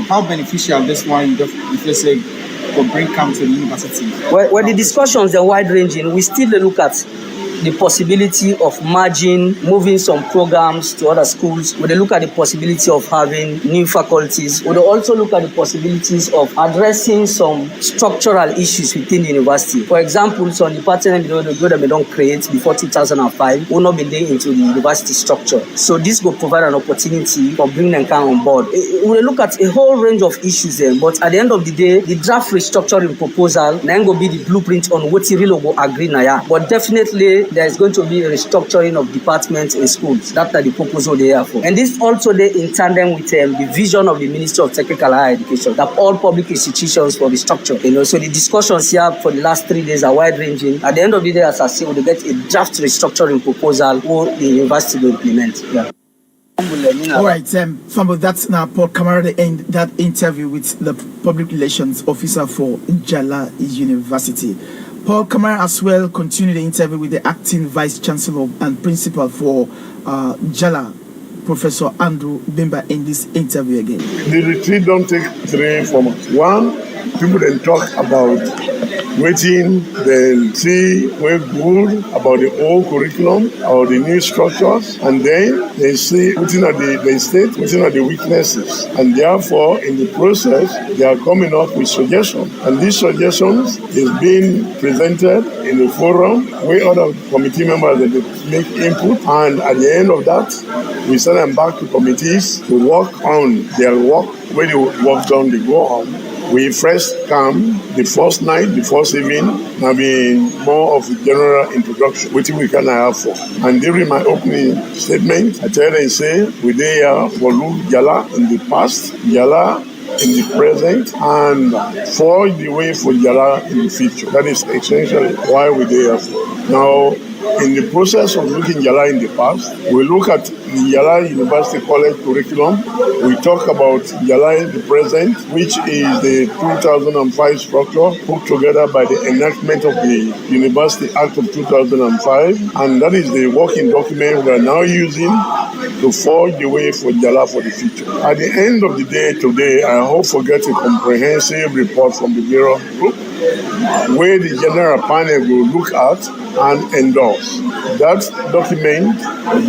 how beneficial this one, if you say could bring come to the university? Well, the discussions are wide-ranging. We still look at the possibility of merging, moving some programs to other schools. We look at the possibility of having new faculties. We also look at the possibilities of addressing some structural issues within the university. For example, some departments that we don't create before 2005 will not be there into the university structure. So this will provide an opportunity for bringing them on board. We will look at a whole range of issues there, but at the end of the day, the draft restructuring proposal then will be the blueprint on what we will agree now. But definitely, there is going to be a restructuring of departments in schools. That's the proposal they are for. And this also they in tandem with the vision of the Ministry of Technical Higher Education that all public institutions for restructure. So the discussions here for the last 3 days are wide-ranging. At the end of the day, as I say, we get a draft restructuring proposal who the university will implement. Yeah. All right, Fambo, that's now Paul Kamara, the end that interview with the public relations officer for Jala University. Paul Kamara as well continued the interview with the acting vice chancellor and principal for Jala, Professor Andrew Bimba, in this interview again. The retreat don't take 3 formats. One, people then talk about waiting, then see we're good about the old curriculum or the new structures, and then they see looking at the state, looking at the weaknesses, and therefore in the process they are coming up with suggestions, and these suggestions is being presented in the forum where other committee members they make input, and at the end of that we send them back to committees to work on their work. When the work done, they go on. We first come the first night, the first evening, having more of a general introduction, which we can have for. And during my opening statement, I tell them, say, we there for Jala in the past, Jala in the present, and forge the way for Jala in the future. That is essentially why we're there for. Now, in the process of looking Jala in the past, we look at the Jala University College curriculum. We talk about Jala in the present, which is the 2005 structure put together by the enactment of the University Act of 2005. And that is the working document we are now using to forge the way for Jala for the future. At the end of the day today, I hope to get a comprehensive report from the Bureau Group where the general panel will look at and endorse. That document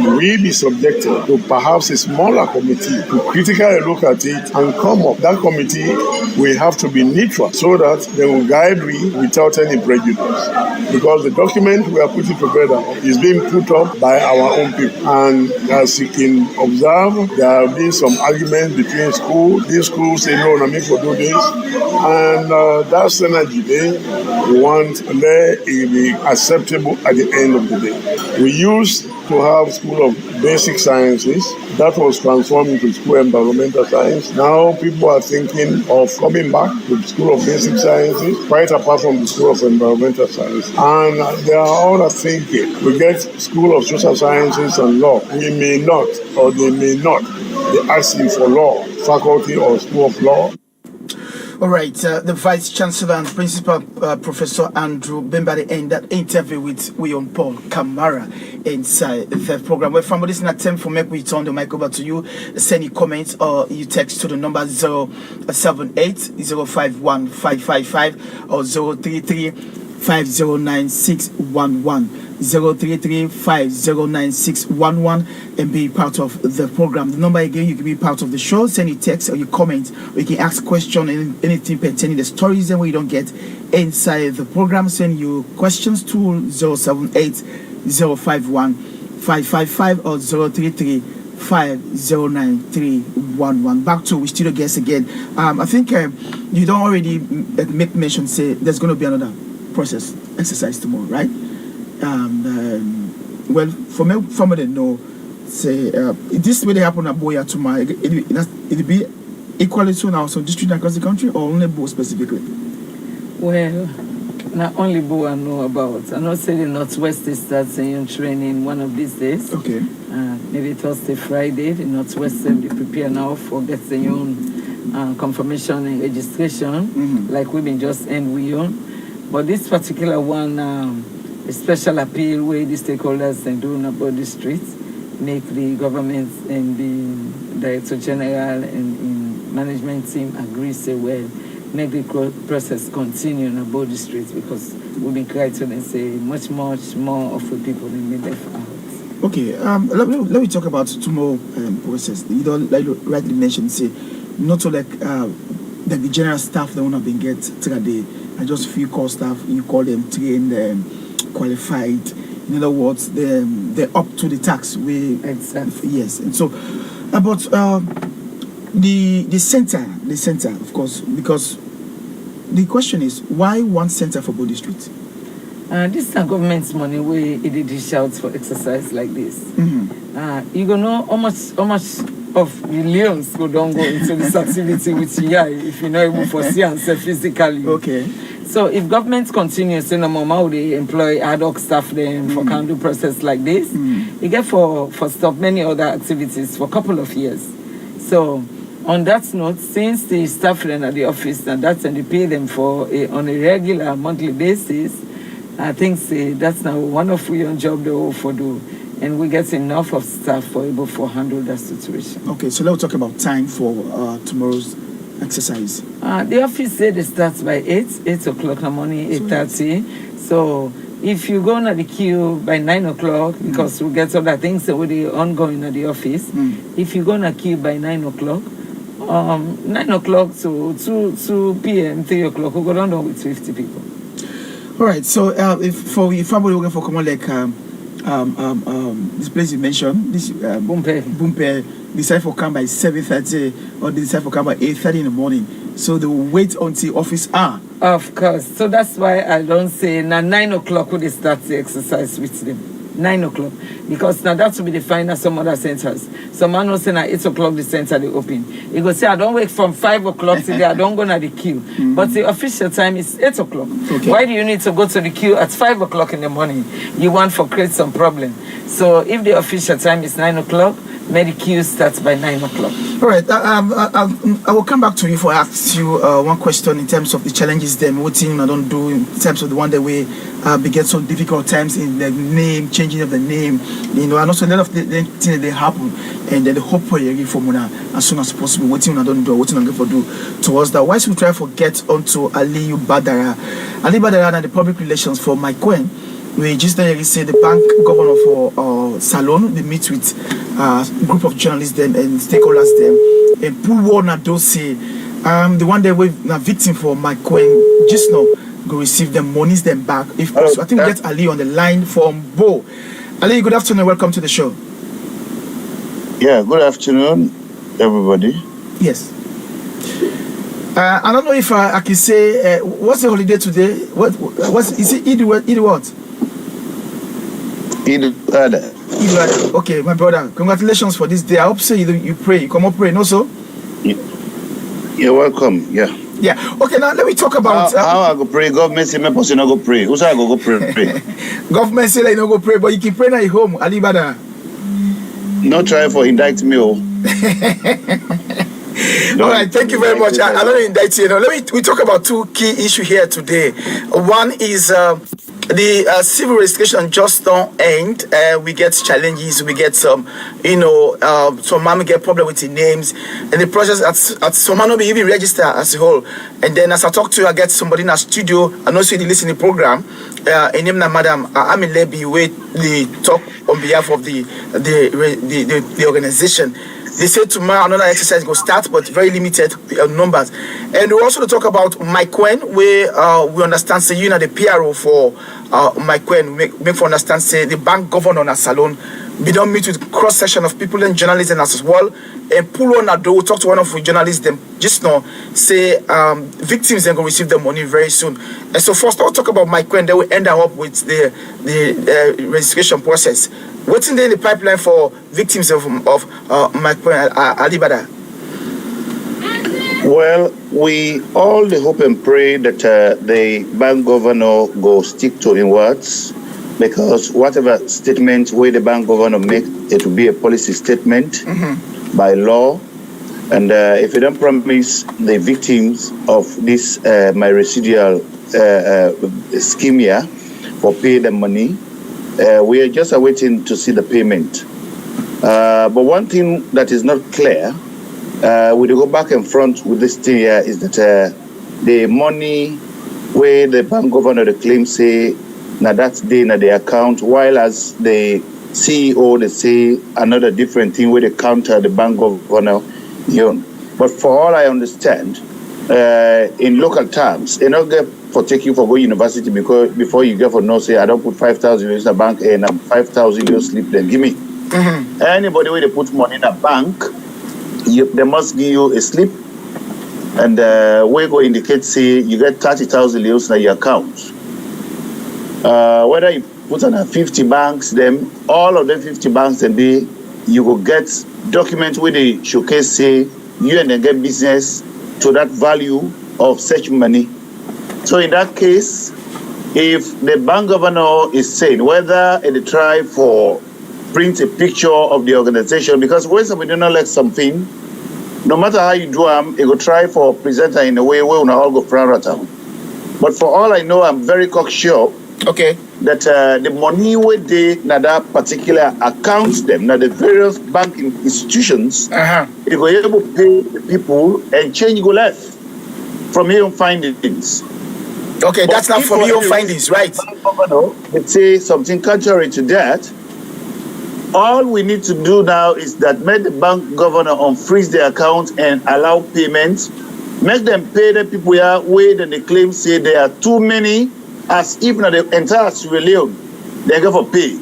will be subjected to perhaps a smaller committee to critically look at it and come up. That committee will have to be neutral so that they will guide me without any prejudice. Because the document we are putting together is being put up by our own people. And as you can observe, there have been some arguments between schools. These schools say, no, I mean for do this. And that synergy there, we want let it be acceptable at the end of the day. We used to have School of Basic Sciences. That was transformed into School of Environmental Science. Now people are thinking of coming back to the School of Basic Sciences, quite apart from the School of Environmental Science. And there are all thinking. We get School of Social Sciences and Law. We may not, or they may not, be asking for law, faculty or School of Law. All right, the Vice Chancellor and Principal, Professor Andrew Bimba, in that interview with William Paul Kamara inside the program. Well, from this attempt for make we turn the mic over to you. Send your comments or you text to the number 078-051-555 or 033-509611. 033-509611 and be part of the program. The number again, you can be part of the show. Send your text or your comment, or you can ask question and anything pertaining to the stories that we don't get inside the program. Send your questions to 078-051-555 or 033-509311. Back to we studio guests again. I think you don't already make mention, say there's going to be another process exercise tomorrow, right? Well, for me, family know, say this way they happen at Boya tomorrow. It'll be equally soon also district across the country, or only Bo specifically? Well, not only Bo I know about. I know say the Northwest is starting training one of these days. Okay. Maybe Thursday, Friday. The Northwest they prepare now for getting your own confirmation and registration, like we've been just end we on. But this particular one. A special appeal where the stakeholders and doing about the streets, make the government and the Director General and management team agree, say, well, make the process continue in Body Street, because we've been crying to them say much more of the people in the left out. Okay, let me talk about tomorrow process. You don't, like you rightly mentioned, say not so like the general staff that want to get today. I just few core staff. You call them trained, qualified. In other words, they're up to the tax. Exactly. Yes, and so about the center, of course, because the question is why one center for Body Street? This is government's money where it did dish out for exercise like this. Mm-hmm. You gonna know how much of millions don't go into this activity with you if you're not able to see and say physically. Okay. So if government continues in a moment they employ ad hoc staff then for can do process like this, you get for stop many other activities for a couple of years. So on that note, since the staff then at the office and they pay them for on a regular monthly basis, I think that's now one of your job they will for do, and we get enough of staff for able to handle that situation. Okay, so let's talk about time for tomorrow's exercise. The office said it starts by 8 o'clock in the morning, 8:30. So if you go to the queue by 9 o'clock, because we get other things that will be ongoing at the office, if you go to the queue by 9 o'clock, 9 o'clock to 2 p.m., 3 o'clock, we go down with 50 people. All right, so if somebody looking for come on like this place you mentioned, this Bumpe, decide for come by 7:30 or they decide for come by 8:30 in the morning, so they will wait until office hour. Of course, so that's why I don't say now 9 o'clock when they start the exercise with them. 9 o'clock, because now that will be the final some other centers. Some man will say now 8 o'clock the center they open. He go say I don't wait from 5 o'clock till I don't go to the queue. But the official time is 8 o'clock. Okay. Why do you need to go to the queue at 5 o'clock in the morning? You want to create some problem. So if the official time is 9 o'clock, may the queue starts by 9 o'clock. All right, I will come back to you for ask you one question in terms of the challenges them what team I don't do in terms of the one that we get some difficult times in the name, changing of the name, you know, and also a lot of the things that they happen, and then the hope for you for as soon as possible. What team I don't do, what team I for do towards that. Why should we try to get onto Aliyu Badara? Ali Badara and the public relations for Mike Cohen. We just say the bank governor for Salon. They meet with a group of journalists them and stakeholders them and pull one at those say the one that we a victim for Mike Cohen just now go receive them monies them back if possible. I think we get Ali on the line from Bo. Ali, good afternoon. Welcome to the show. Yeah, good afternoon, everybody. Yes. I don't know if I can say what's the holiday today. What's is it? Eid what? Okay, my brother, congratulations for this day. I hope so you pray. You come up pray, no so? You're welcome, yeah. Yeah. Okay, now let me talk about how I go pray. Government say me person no go pray. Who's I go pray? Government say like no go pray, but you can pray na your home, Ali Badara. No try for indict me, oh. All right, thank you very much. I don't indict you. We talk about two key issues here today. One is the civil registration just don't end. We get challenges. We get some, some man get problem with the names, and the process at some man not be even registered as a whole. And then as I talk to you, I get somebody in a studio and also the listening program. And name na Madam Amin Lebi, where they talk on behalf of the organization. They say tomorrow another exercise will start, but very limited numbers. And we also talk about Mike Cohen, where we understand, say, you know, the PRO for Mike Cohen, make for understand, say, the bank governor on a salon. We don't meet with cross-section of people and journalists as well. And pull on a door, talk to one of the journalists, them just now say victims then going to receive the money very soon. And so first I'll talk about Mike Cohen, then we end up with the registration process. What's in the pipeline for victims of Mike Cohen, Ali Badara? Well, we all hope and pray that the bank governor go stick to his words, because whatever statement where the bank governor make, it will be a policy statement by law. And if you don't promise the victims of this my residual scheme here for pay the money, we are just waiting to see the payment. But one thing that is not clear, we go back and front with this thing here, is that the money where the bank governor the claim say now that's day na the account, while as the CEO they say another different thing where they counter the bank governor. But for all I understand, in local terms, you not get for take you for go university because before you get for no say I don't put 5,000 in a bank and 5,000 you sleep then give me. Mm-hmm. Anybody where they put money in a bank, they must give you a slip, and we go indicate say you get 30,000 leos in your account. Whether you put on 50 banks, them all of them 50 banks, and you will get documents where they showcase say you and then get business to that value of such money. So in that case, if the bank governor is saying whether they try for print a picture of the organization, because when somebody do not like something, no matter how you do them, it will try for presenter in a way where we all go front at them. But for all I know, I'm very cocksure that the money where they na that particular accounts them, now the various banking institutions, they go able to pay the people and change go left from here findings. Okay, but that's not from your findings, right? Let's say something contrary to that. All we need to do now is that make the bank governor unfreeze their account and allow payments. Make them pay the people here where they claim say there are too many, as if not the entire Sierra Leone they go for pay.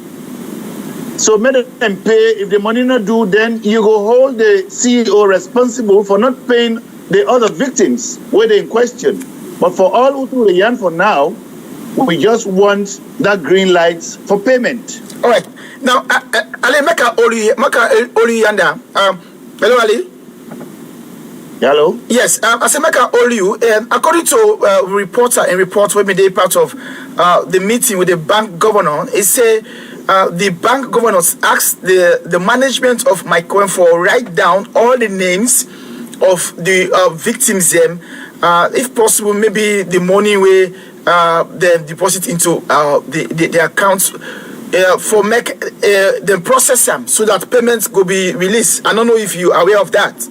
So make them pay. If the money not due, then you go hold the CEO responsible for not paying the other victims where they in question. But for all who do the yarn for now, we just want that green light for payment. All right. Now, Ali, make a Oli yanda. Hello, Ali. Hello. Yes. I say make a Oli. According to report when we did part of the meeting with the bank governor, it say the bank governor asked the management of my coin for write down all the names of the victims. If possible, maybe the money we then deposit into the accounts. For make them process them so that payments will be released. I don't know if you are aware of that.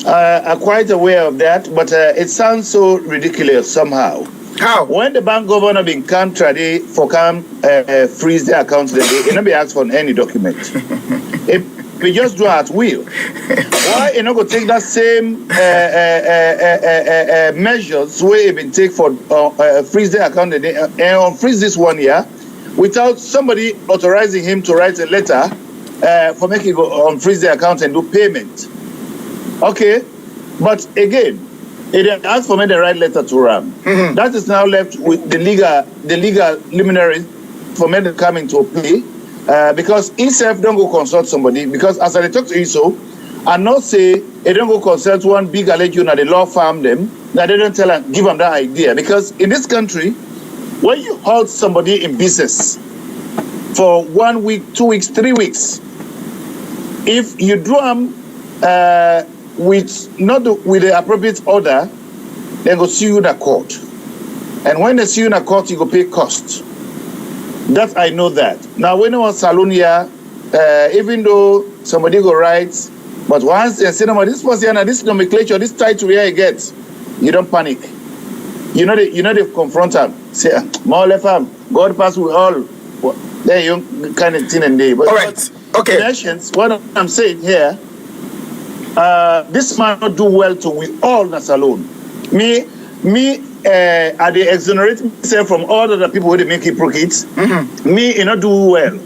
I'm quite aware of that, but it sounds so ridiculous somehow. How? When the bank governor been contrary for freeze their accounts, they not be asked for any document. If we just do at will, why you not go take that same measures where it been take for freeze their account and unfreeze this one year? Without somebody authorizing him to write a letter for making go unfreeze the account and do payment. Okay, but again, it asked for me the right letter to RAM. Mm-hmm. That is now left with the legal luminaries for me to come into play because himself don't go consult somebody, because as I talk to you so, and not say they don't go consult one big allegation at the law firm them that they don't tell them, give them that idea, because in this country, when you hold somebody in business for 1 week, 2 weeks, 3 weeks, if you do them with the appropriate order, they go sue you in a court. And when they sue you in a court, you go pay cost. That I know that. Now, when I was salon here, even though somebody go write, but once they say, no, this person, this nomenclature, this title here you get, you don't panic. You know they confront them. Say, more left arm, God pass with all. Well, there you kind of thing and day. But, all right. Okay. Nations, what I'm saying here, this man not do well to we all that's alone. Me, I they exonerate myself from all the people who they make it kids. Mm-hmm. Me, you not do well.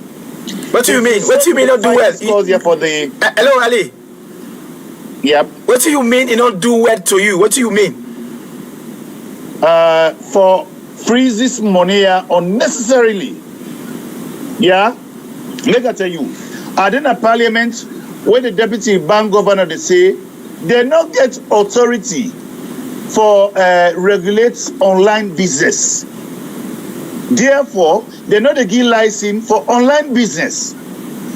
What do you mean? What do you mean not do well? For the hello, Ali. Yep. What do you mean it not do well to you? What do you mean? For freeze this money unnecessarily. Yeah? Let me tell you, I did a parliament where the deputy bank governor they say they not get authority for regulate online business. Therefore, they not give license for online business.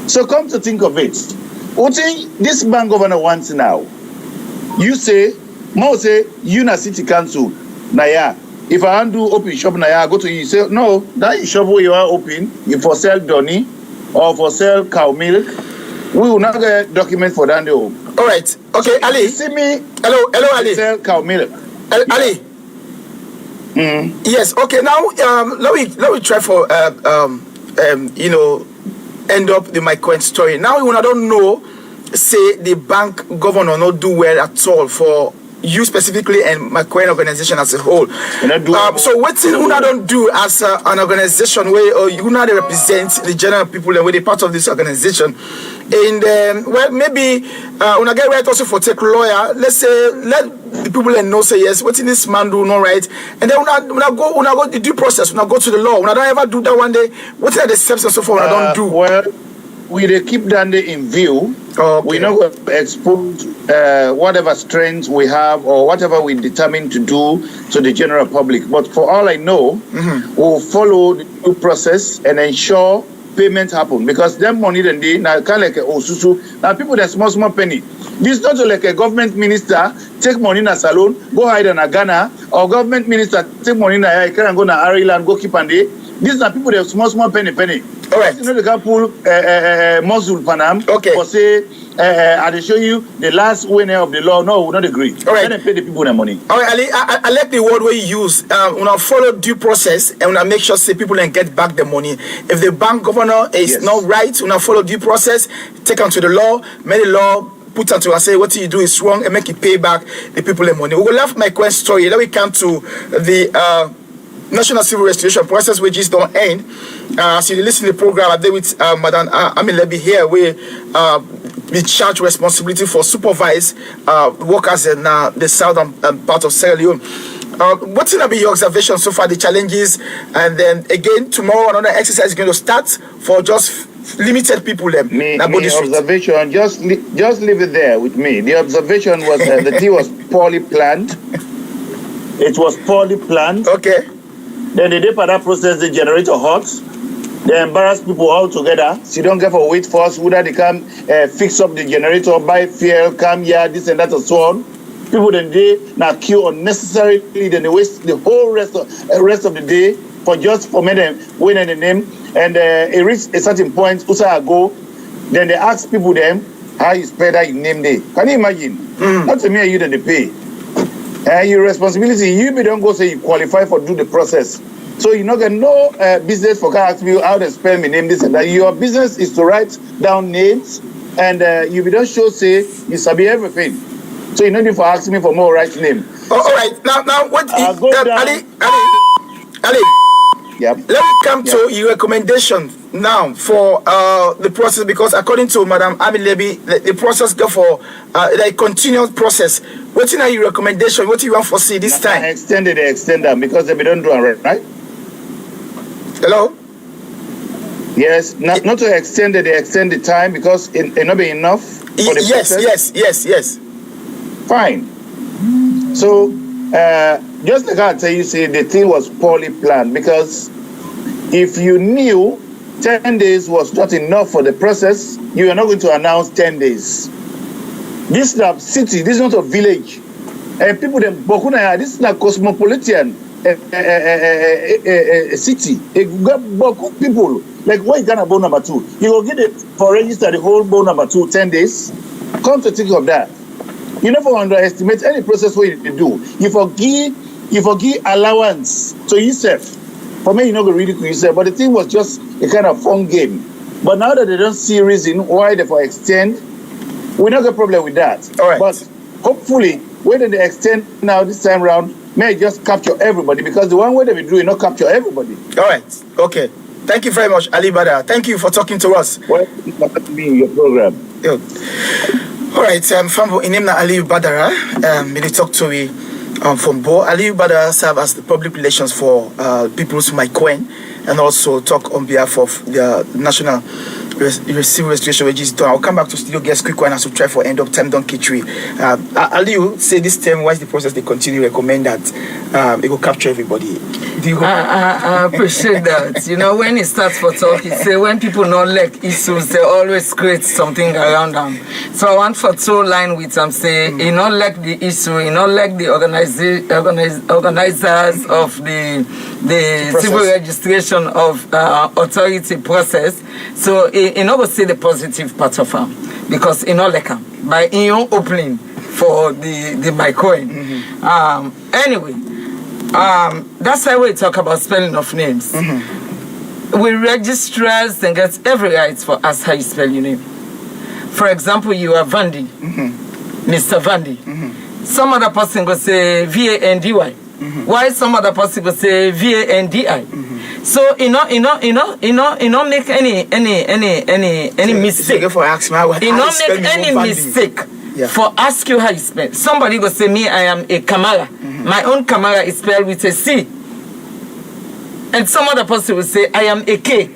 So come to think of it, what this bank governor wants now? You say, more say, you na city council. Naya, if I want to open shop Naya, I go to you. Say no, that shop where you are open, you for sell donny or for sell cow milk, we will not get document for that. All right. Okay, so Ali. See me. Hello, Ali. Sell cow milk. Ali. Yes. Okay. Now, let me try for end up my current story. Now, when I don't know, say the bank governor not do well at all for you specifically and my current organization as a whole. So what thing una don't do as an organization where you not represent the general people and where they part of this organization. And well, maybe una get right also for take lawyer. Let's say let the people and know say yes, what in this man do not right, and then una go the due process, una go to the law. Una don't ever do that one day. What are the steps and so forth? Una don't do well. We dey keep that day in view. We not going to expose whatever strengths we have or whatever we determine to do to the general public. But for all I know, we'll follow the due process and ensure payment happen, because them money then they now kind of like osusu. Now people that small penny. This is not like a government minister take money in a salon, go hide in a Ghana, or government minister take money in a can go na Ireland, go keep and day. These are people that small penny. All right. You know the couple Mosul Panam. Okay. For say I show you the last winner of the law. No, we not agree. All right. Let them pay the people their money. All right, Ali, I like the word we use. When I follow due process and when I make sure say people and get back the money. If the bank governor is not right, when I follow due process, take them to the law, make the law put onto and say what you do is wrong and make it pay back the people the money. We will have my question story. Then we come to the National Civil Restoration process, which is don't end. So you listen to the program, I did with Madam Amin Leby here, where we charge responsibility for supervise workers in the southern part of Sierra Leone. What's going to be your observation so far, the challenges? And then again, tomorrow another exercise is going to start for just limited people. Me observation, just leave it there with me. The observation was the thing was poorly planned. It was poorly planned. Okay. Then they did that process, the generator hot. They embarrass people all together. So you don't get for wait for us, whether they come fix up the generator, buy fuel, come here, this and that and so on. People then they now queue unnecessarily, then they waste the whole rest of the day for me them winning the name. And it reached a certain point, USA go, then they ask people them how you spell that in name day. Can you imagine? Not to me you then they pay. Your responsibility, you don't go say you qualify for do the process. So you not get no business for can ask you how to spell my name, this and that. Your business is to write down names and you don't show say you sabi everything. So you don't need for asking me for more right name. All right. Now what Ali. Yep. Let me come to your recommendation now for the process, because according to Madam Amin Leby, the process go for the continuous process. What's in your recommendation? What do you want to see this time? Extend them because they don't do it right. Hello? Yes, not to extend it, they extend the time because it not be enough for the process. Yes. Fine. So, just like I tell you, say the thing was poorly planned, because if you knew 10 days was not enough for the process, you are not going to announce 10 days. This is a city, this is not a village. And people, this is a cosmopolitan city. It got Boku people. Like, what is Ghana bowl number 2? You will get it for register the whole bowl number 2, 10 days. Come to think of that. You never underestimate any process what you do. You forgive allowance to yourself. For me, you're not going to ridicule yourself, but the thing was just a kind of fun game. But now that they don't see reason why they for extend, we not got a problem with that. All right. But hopefully, when they extend now this time round, may just capture everybody, because the one way they be doing not capture everybody. All right. Okay. Thank you very much, Ali Badara. Thank you for talking to us. Well, to be in your program. Yeah. All right, Fambo, in name na Ali Badara, we talk to me from Bo. Ali Badara serve as the public relations for People's My Coin, and also talk on behalf of the National Civil Restoration, which is done. I'll come back to studio guest quick one as we try for end up time don't kitchery. Ali, you say this time, why is the process they continue recommend that it will capture everybody? I appreciate that. You know, when he starts for talk, he say when people not like issues, they always create something around them. So I want for two line with them say he not like the issue, he not like the organizers of the civil registration of authority process. So he you know, go see the positive part of him because you know, like by in your opening for the my coin. Anyway, that's why we talk about spelling of names. We registrars and get every right for us how you spell your name. For example, you are Vandy, Mr. Vandy. Some other person will say Vandy. Why some other person will say Vandi? So you know, make any mistake. For ask me You don't make any mistake for ask you how you spell. Somebody will say me, I am a Kamara. My own Kamara is spelled with a C. And some other person will say I am a K.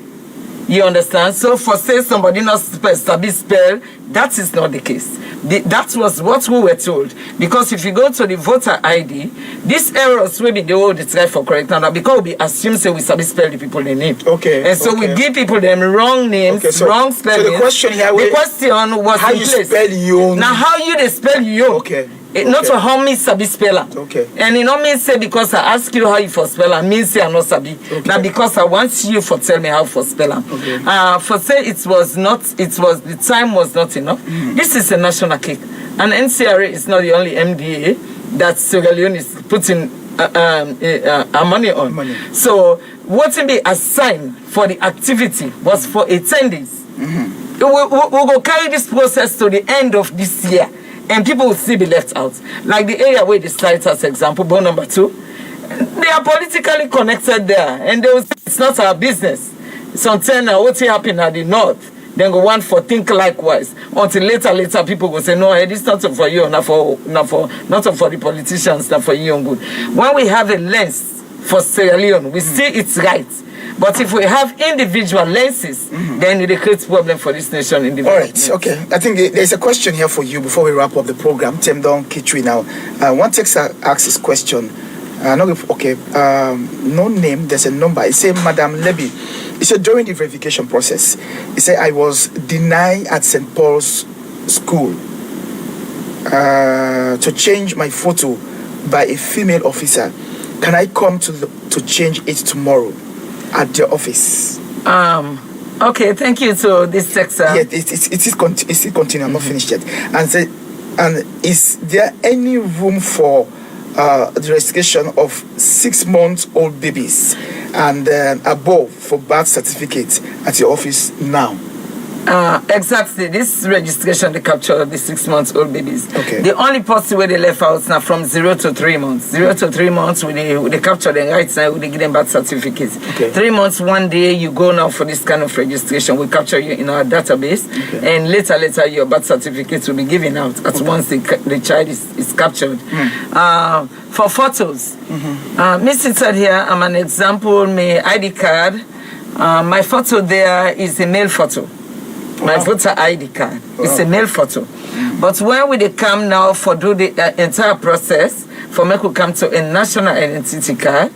You understand? So for say somebody not spell, that is not the case. That was what we were told. Because if you go to the voter ID, these errors will be the old try for correct now because we assume say we spell the people their name. Okay. And so we give people them wrong names, wrong spelling. So the question here was how you spell you. Now how you they spell you? Okay. Not for how me sabi speller. Okay. And it not mean say because I ask you how you for speller, mean say I not sabi. Okay. Now because I want you for tell me how for speller. Okay. For say the time was not enough. This is a national cake. And NCRA is not the only MDA that Sierra Leone is putting money on. So what will be assigned for the activity was for attendees. We'll go carry this process to the end of this year. And people will still be left out. Like the area where they cite as example, bone number 2, they are politically connected there. And they will say, it's not our business. Sometimes what happened at the north, then go one for think likewise. Until later people will say, no, hey, this is not for you, not for the politicians, not for you and good. When we have a lens for Sierra Leone, we see it's right. But if we have individual lenses, then it creates problem for this nation in the All right, okay. I think there's a question here for you before we wrap up the program. Tim Don Kitri now. One texter asks this question. No name, there's a number. It says, Madam Levy. It said, during the verification process, it said, I was denied at St. Paul's School to change my photo by a female officer. Can I come to change it tomorrow at the office? Okay, thank you to this texter. Yeah, it is continue. I'm not finished yet. And is there any room for the registration of 6-month-old babies and above for birth certificates at your office now? Exactly. This registration, the capture of the 6-month-old babies. Okay. The only policy where they left out now from 0 to 3 months. 0 to 3 months, they capture them right now, they give them birth certificates. Okay. 3 months, one day, you go now for this kind of registration. We capture you in our database. Okay. And later, your birth certificates will be given out at once the child is captured. For photos, Missy said here, I'm an example, my ID card. My photo there is a male photo. My voter ID card. It's a male photo. But when we come now for do the entire process, for me to come to a national identity card,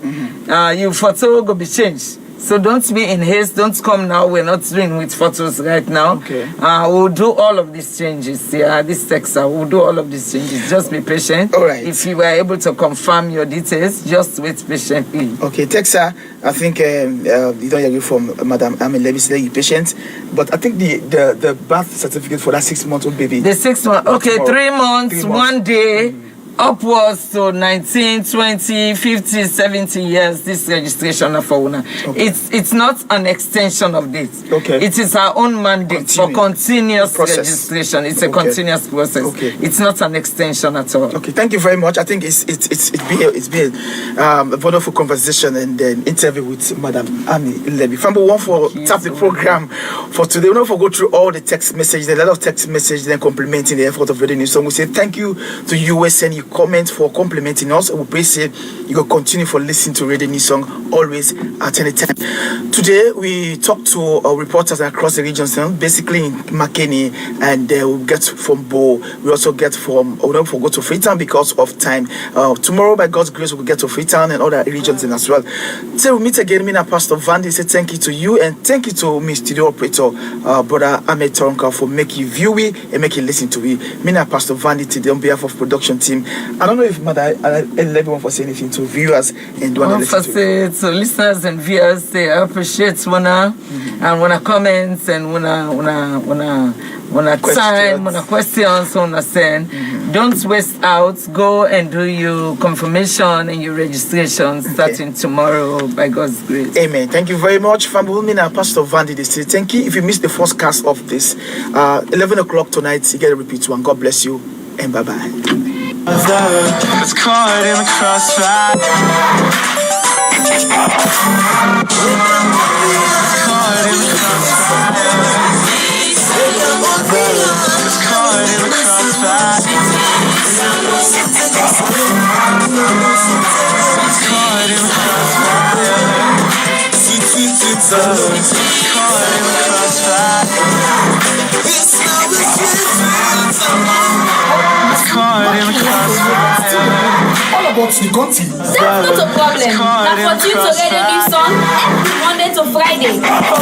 your photo will be changed. So don't be in haste. Don't come now. We're not doing with photos right now. Okay. We'll do all of these changes. Yeah, this text, we'll do all of these changes. Just be patient. All right. If you were able to confirm your details, just wait patiently. Okay, Texa, I think you don't agree from Madam Amin Levy, say you're patient, but I think the birth certificate for that 6-month-old baby. The 6 months, okay, 3 months, 1 day, upwards to 19, 20, 50, 70 years, this registration of owner. Okay. It's not an extension of this. Okay. It is our own mandate for continuous registration. It's a continuous process. Okay. It's not an extension at all. Okay, thank you very much. I think it's been a wonderful conversation and then interview with Madam Ami Levy. Family one for tap the program for today. We don't go through all the text messages, a lot of text messages, then complimenting the effort of reading news. So we say thank you to USN. You comment for complimenting us. We pray say you will continue for listening to Radio News Song always at any time. Today we talked to reporters across the region, basically in Makeni, and we get from Bo. We also get from we don't forget to Freetown because of time. Tomorrow, by God's grace, we'll get to Freetown and other regions in as well. So we meet again. Me and Pastor Vandy say thank you to you and thank you to me studio operator, Brother Ahmed Toronka, for making you view it and making listen to it. Me and Pastor Vandy today on behalf of production team. I don't know if Mother everyone for saying anything to viewers and I want to say to listeners and viewers, say I appreciate Wana and Wana comments and Wana time, Wana questions, Wana send. Don't waste out. Go and do your confirmation and your registration starting tomorrow by God's grace. Amen. Thank you very much, family. Pastor Vandy the State. Thank you. If you missed the first cast of this, 11 o'clock tonight, you get a repeat one. God bless you and bye bye. It's caught in the crossfire. It's caught in the crossfire. It's caught in the crossfire. It's caught in the crossfire. It's caught in the crossfire. It's caught in the crossfire. All about the country. That's not a problem. Now for you to get a new song every Monday to Friday from